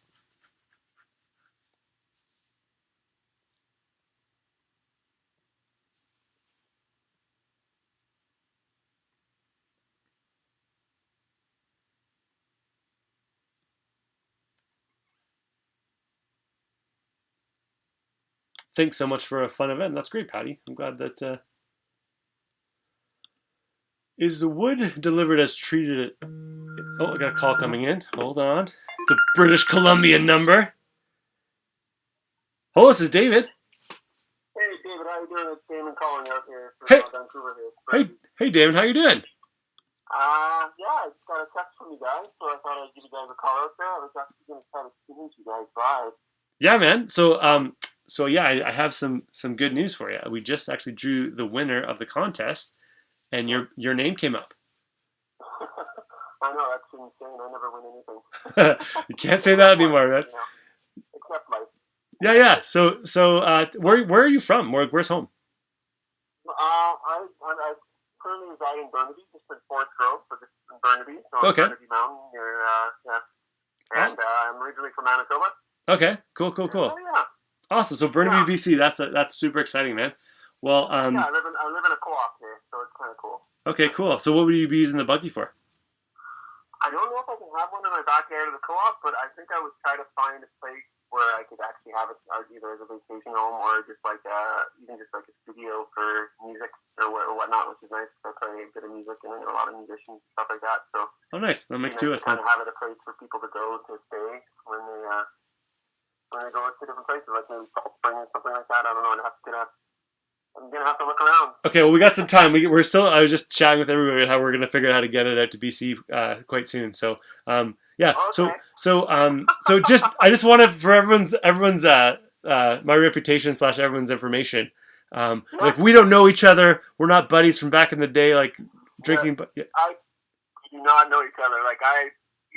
Thanks so much for a fun event. That's great, Patty. I'm glad that... Is the wood delivered as treated? Oh, I got a call coming in. Hold on. It's a British Columbia number. Hello, this is David. Hey, David, how you doing? It's Damon calling out here from Vancouver here. Hey, Damon, how you doing? Yeah, I just got a text from you guys, so I thought I'd give you guys a call out there. I was actually going to try to speak to you guys live. Yeah, man. So yeah, I have some good news for you. We just actually drew the winner of the contest, and your name came up. I know, that's insane. I never win anything. You can't say that anymore, man. Except life. Yeah. So where are you from? Where's home? I currently reside in Burnaby, just in Forest Grove, so just in Burnaby. So Okay. Burnaby Mountain near, And I'm originally from Manitoba. Okay. Cool. Oh, yeah. Awesome. So Burnaby, BC. That's super exciting, man. Well, Yeah, I live in a co-op here, so it's kind of cool. Okay, cool. So what would you be using the buggy for? I don't know if I can have one in my backyard of the co-op, but I think I would try to find a place where I could actually have it either as a vacation home or just like even just like a studio for music or whatnot, which is nice. I play a bit of music and I know a lot of musicians and stuff like that. So Oh, nice. That makes two of us kind then. of have it a place for people to go to stay when they go to different places, like maybe Salt Spring or something like that. I don't know. I'm gonna have to look around. Okay, well, we got some time. We're still. I was just chatting with everybody about how we're gonna figure out how to get it out to BC quite soon. So yeah. Okay. So just I just want to for everyone's my reputation / everyone's information. Like we don't know each other. We're not buddies from back in the day, like drinking. We do not know each other. Like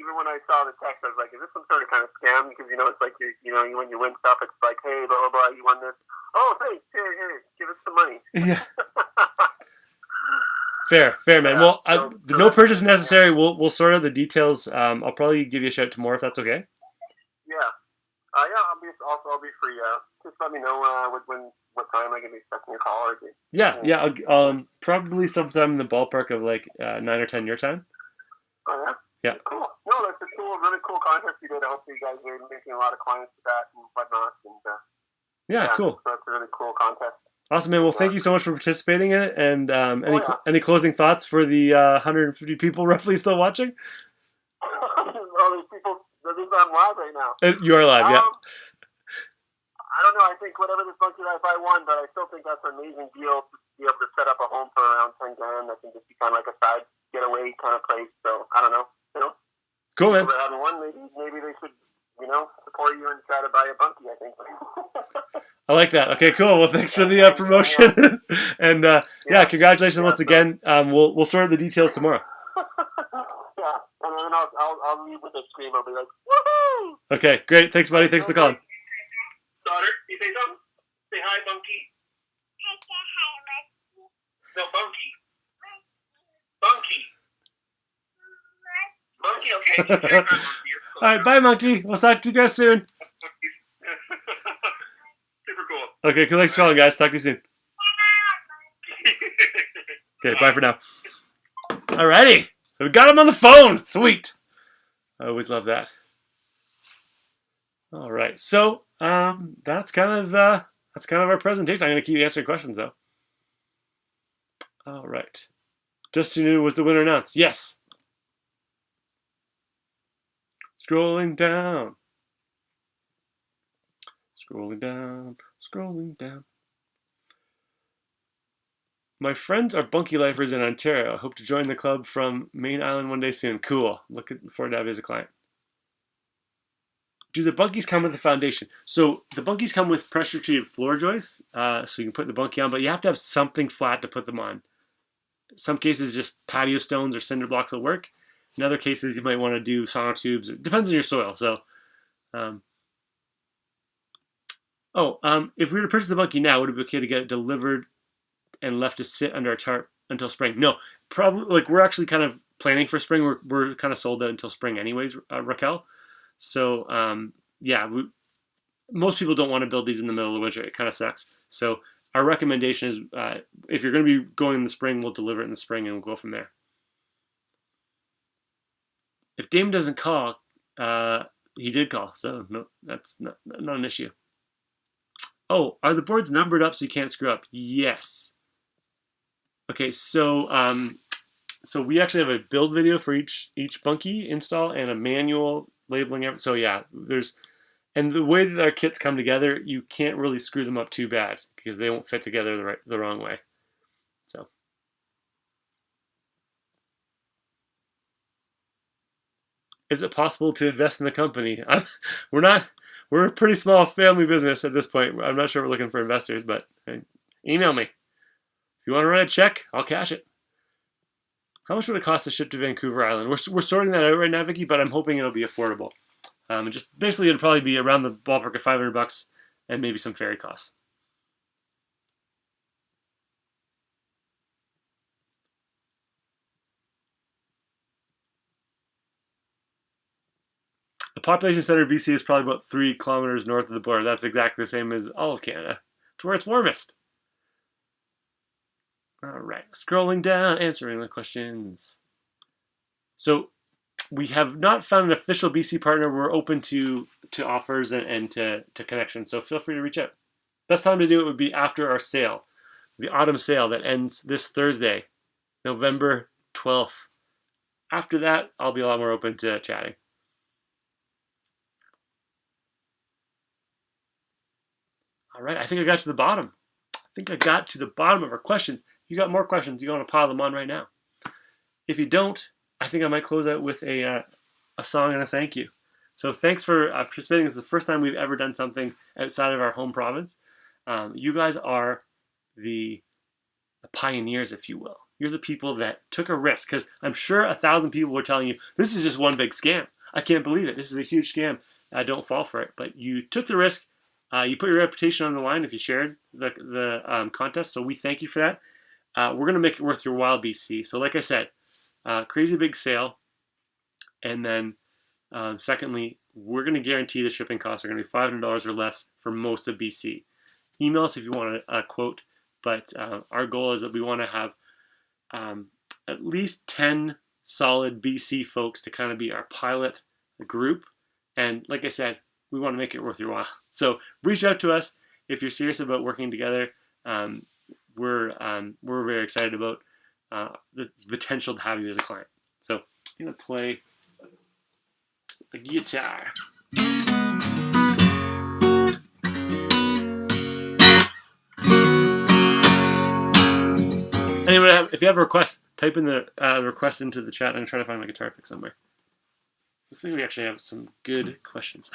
even when I saw the text, I was like, is this some sort of kind of scam? Because it's like when you win stuff, it's like, hey, blah blah blah, you won this. Oh, thanks. Here, give us some money. Yeah. Fair, man. Well, no purchase necessary. We'll sort out the details. I'll probably give you a shout tomorrow if that's okay. Yeah. I'll be free. Just let me know what time I can be expecting a call or anything. Yeah. I'll probably sometime in the ballpark of like 9 or 10 your time. Oh yeah. Yeah. Cool. No, that's a really cool contest you did. I hope you guys are making a lot of clients with that and whatnot. And yeah, cool. So that's a really cool contest. Awesome, man. Well, thank you so much for participating in it. And any closing thoughts for the 150 people roughly still watching? All these people, they're on live right now. You are live, yeah. I don't know. I think whatever this Bunky Life I won, but I still think that's an amazing deal to be able to set up a home for around 10 grand. That can just be kind of like a side getaway kind of place. So I don't know. Cool, man. If I haven't won, maybe they should, support you and try to buy a Bunky, I think. I like that. Okay, cool. Well, thanks for the promotion. And congratulations once again. We'll sort the details tomorrow. Yeah, and then I'll leave with a scream. I'll be like, woohoo! Okay, great. Thanks, buddy. Thanks for calling. Daughter, you say something? Say hi, Bunky. No, Bunky. Bunky, okay. All right, bye, Monkey. We'll talk to you guys soon. Super cool. Okay, cool. Thanks for calling, guys. Talk to you soon. Okay, bye for now. Alrighty. We got him on the phone. Sweet. I always love that. All right. So that's kind of our presentation. I'm going to keep answering questions though. All right. Just to know, was the winner announced? Yes. Scrolling down. Scrolling down. Scrolling down. My friends are Bunky lifers in Ontario. I hope to join the club from Main Island one day soon. Cool. Looking forward to have you as a client. Do the Bunkies come with a foundation? So the Bunkies come with pressure treated floor joists, so you can put the Bunky on, but you have to have something flat to put them on. In some cases, just patio stones or cinder blocks will work. In other cases, you might want to do sonotubes. It depends on your soil. So, if we were to purchase a Bunky now, would it be okay to get it delivered and left to sit under a tarp until spring? No, probably. Like, we're actually kind of planning for spring. We're kind of sold out until spring, anyways, Raquel. So, most people don't want to build these in the middle of the winter. It kind of sucks. So, our recommendation is if you're going to be going in the spring, we'll deliver it in the spring and we'll go from there. If Damon doesn't call, he did call. So, no, that's not an issue. Oh, are the boards numbered up so you can't screw up? Yes. Okay, so we actually have a build video for each Bunky install and a manual labeling. So yeah, and the way that our kits come together, you can't really screw them up too bad because they won't fit together the wrong way. So. Is it possible to invest in the company? We're a pretty small family business at this point. I'm not sure we're looking for investors, but email me. If you want to write a check, I'll cash it. How much would it cost to ship to Vancouver Island? We're sorting that out right now, Vicky, but I'm hoping it'll be affordable. Just basically, it'll probably be around the ballpark of $500 and maybe some ferry costs. The population center of BC is probably about 3 kilometers north of the border. That's exactly the same as all of Canada. It's where it's warmest. All right, scrolling down, answering the questions. So we have not found an official BC partner. We're open to offers and to connections, so feel free to reach out. Best time to do it would be after our sale, the autumn sale that ends this Thursday, November 12th. After that, I'll be a lot more open to chatting. All right, I think I got to the bottom. Of our questions. If you got more questions, you want to pile them on right now. If you don't, I think I might close out with a song and a thank you. So thanks for participating. This is the first time we've ever done something outside of our home province. You guys are the pioneers, if you will. You're the people that took a risk, because I'm sure 1,000 people were telling you, this is just one big scam. I can't believe it. This is a huge scam. Don't fall for it. But you took the risk. You put your reputation on the line if you shared the contest. So we thank you for that. We're going to make it worth your while, BC. So like I said, crazy big sale. And then secondly, we're going to guarantee the shipping costs are going to be $500 or less for most of BC. Email us if you want a quote. But our goal is that we want to have at least 10 solid BC folks to kind of be our pilot group. And like I said, we want to make it worth your while. So reach out to us if you're serious about working together. We're very excited about the potential to have you as a client. So I'm going to play a guitar. Anyway, if you have a request, type in the request into the chat. I'm going to try to find my guitar pick somewhere. Looks like we actually have some good questions.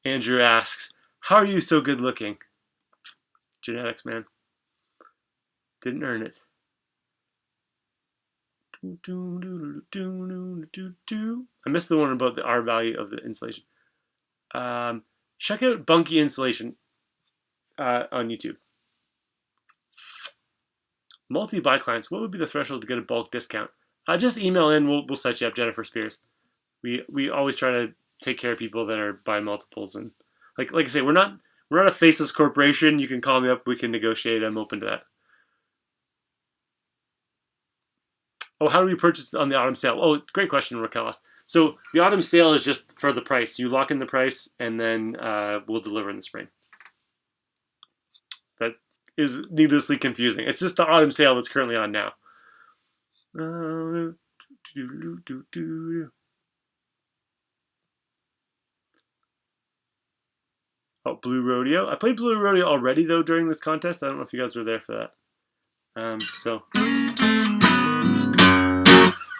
Andrew asks, how are you so good looking? Genetics, man. Didn't earn it. I missed the one about the R value of the insulation. Check out Bunky Insulation on YouTube. Multi-buy clients, what would be the threshold to get a bulk discount? Just email in, we'll set you up, Jennifer Spears. We always try to take care of people that are buying multiples, and like I say, we're not a faceless corporation. You can call me up, we can negotiate. I'm open to that. Oh, how do we purchase on the autumn sale? Oh, great question, Raquel. So the autumn sale is just for the price. You lock in the price, and then we'll deliver in the spring. That is needlessly confusing. It's just the autumn sale that's currently on now. Oh, Blue Rodeo. I played Blue Rodeo already, though, during this contest. I don't know if you guys were there for that.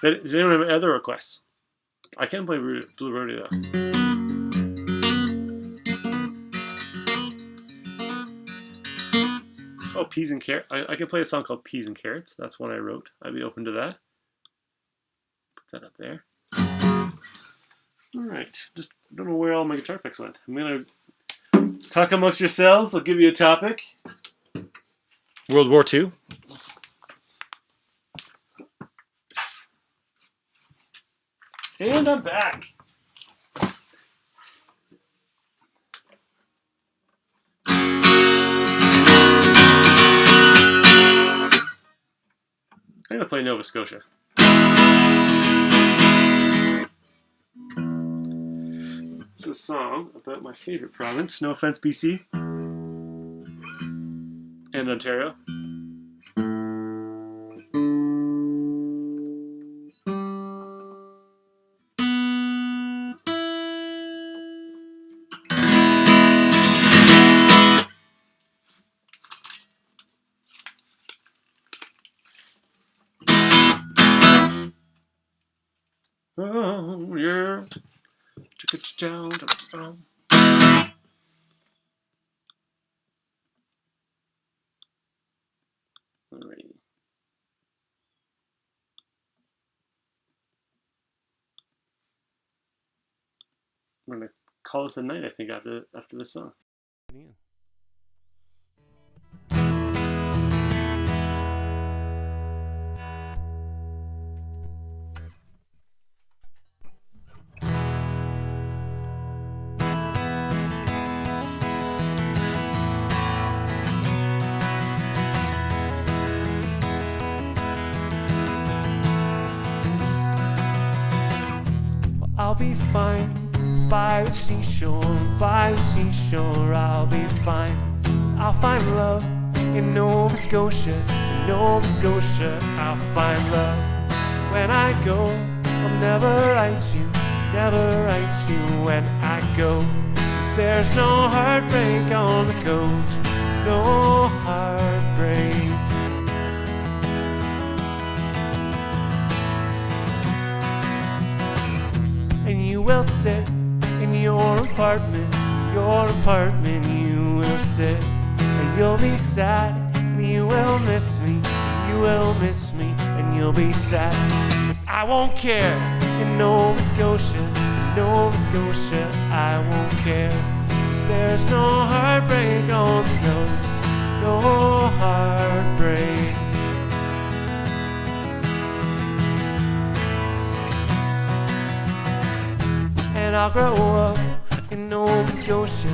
Does anyone have any other requests? I can play Blue Rodeo, though. Oh, Peas and Carrots. I can play a song called Peas and Carrots. That's one I wrote. I'd be open to that. Put that up there. All right. Just don't know where all my guitar picks went. I'm going to talk amongst yourselves. I'll give you a topic. World War II. And I'm back. I'm going to play Nova Scotia. It's a song about my favorite province, no offense, BC and Ontario. Oh, yeah. Alrighty. I'm gonna call this a night, I think, after this song. I'll be fine by the seashore, I'll be fine. I'll find love in Nova Scotia, I'll find love. When I go, I'll never write you when I go. 'Cause there's no heartbreak on the coast, no heartbreak. And you will sit in your apartment, you will sit. And you'll be sad, and you will miss me, and you'll be sad. But I won't care in Nova Scotia, I won't care. 'Cause there's no heartbreak on the coast, no heartbreak. And I'll grow up in Nova Scotia,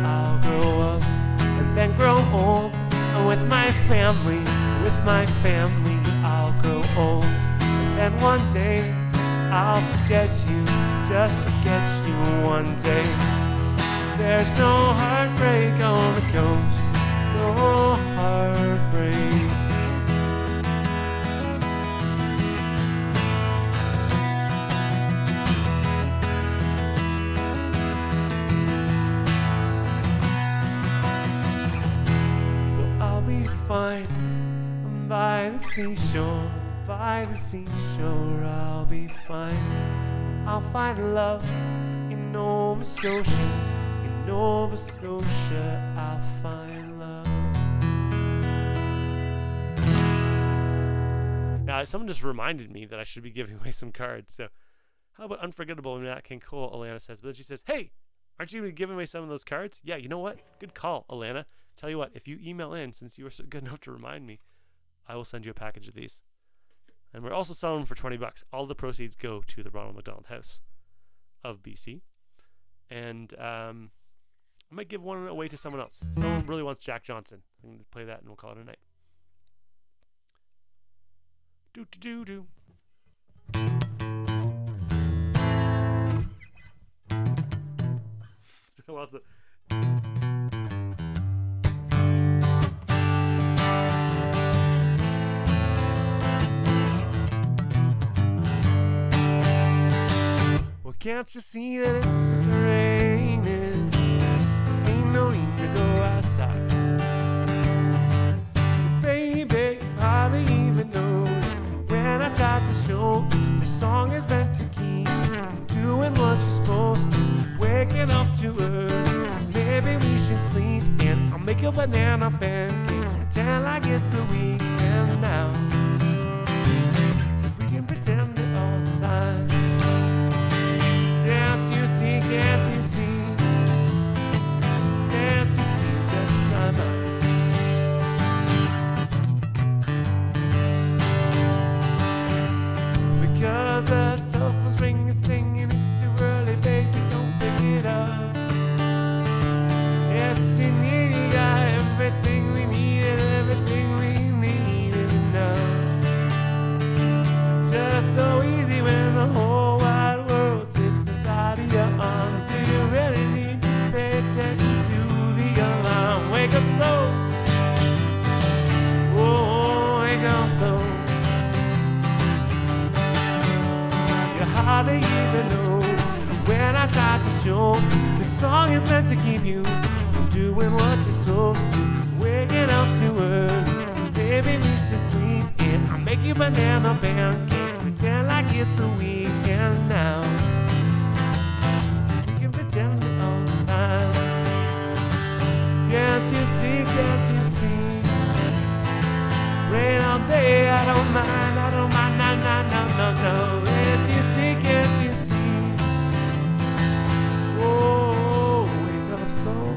I'll grow up and then grow old. And with my family, I'll grow old. And then one day, I'll forget you, just forget you one day. There's no heartbreak on the coast, no heartbreak. Fine, I'm by the seashore, I'll be fine. I'll find love in Nova Scotia, I'll find love. Now, someone just reminded me that I should be giving away some cards. So, how about Unforgettable Nat King Cole, Alana says. But then she says, hey, aren't you going to be giving away some of those cards? Yeah, you know what? Good call, Alana. Tell you what, if you email in, since you were so good enough to remind me, I will send you a package of these. And we're also selling them for $20. All the proceeds go to the Ronald McDonald House of BC. And I might give one away to someone else. Someone really wants Jack Johnson. I'm going to play that and we'll call it a night. Do do do do. It's been a while since. Well, can't you see that it's just raining? Ain't no need to go outside. 'Cause baby, hardly even noticed when I tried to show you the song is meant to keep you from doing what you're supposed to. Waking up too early, maybe we should sleep in. I'll make you banana pancakes, pretend like it's the weekend now. We can pretend it all the time. Can't you see, can't you see? Can't you see just my mind? Because the telephone's ringing, singing, it's too early, baby, don't pick it up. Yes, you need, you got everything we need and everything we need is enough. Just so easy when the whole wide world sits inside of your arms. Do you really need to pay attention to the alarm? Wake up slow. Oh, wake up slow. You hardly even know when I tried to show the song is meant to keep you from doing what you're supposed to. Waking up too early, baby, we should sleep in. I'll make you banana pancakes, pretend like it's the weekend now. We can pretend it all the time. Can't you see, can't you see? Rain all day, I don't mind, no, no. Can't you see, can't you see? Oh, wake up slow.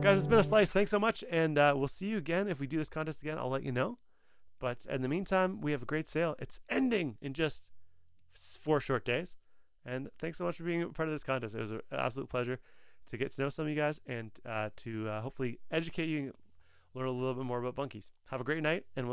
Guys, it's been a slice. Thanks so much, and we'll see you again. If we do this contest again, I'll let you know. But in the meantime, we have a great sale. It's ending in just 4 short days. And thanks so much for being a part of this contest. It was an absolute pleasure to get to know some of you guys and to hopefully educate you and learn a little bit more about Bunkies. Have a great night, and we'll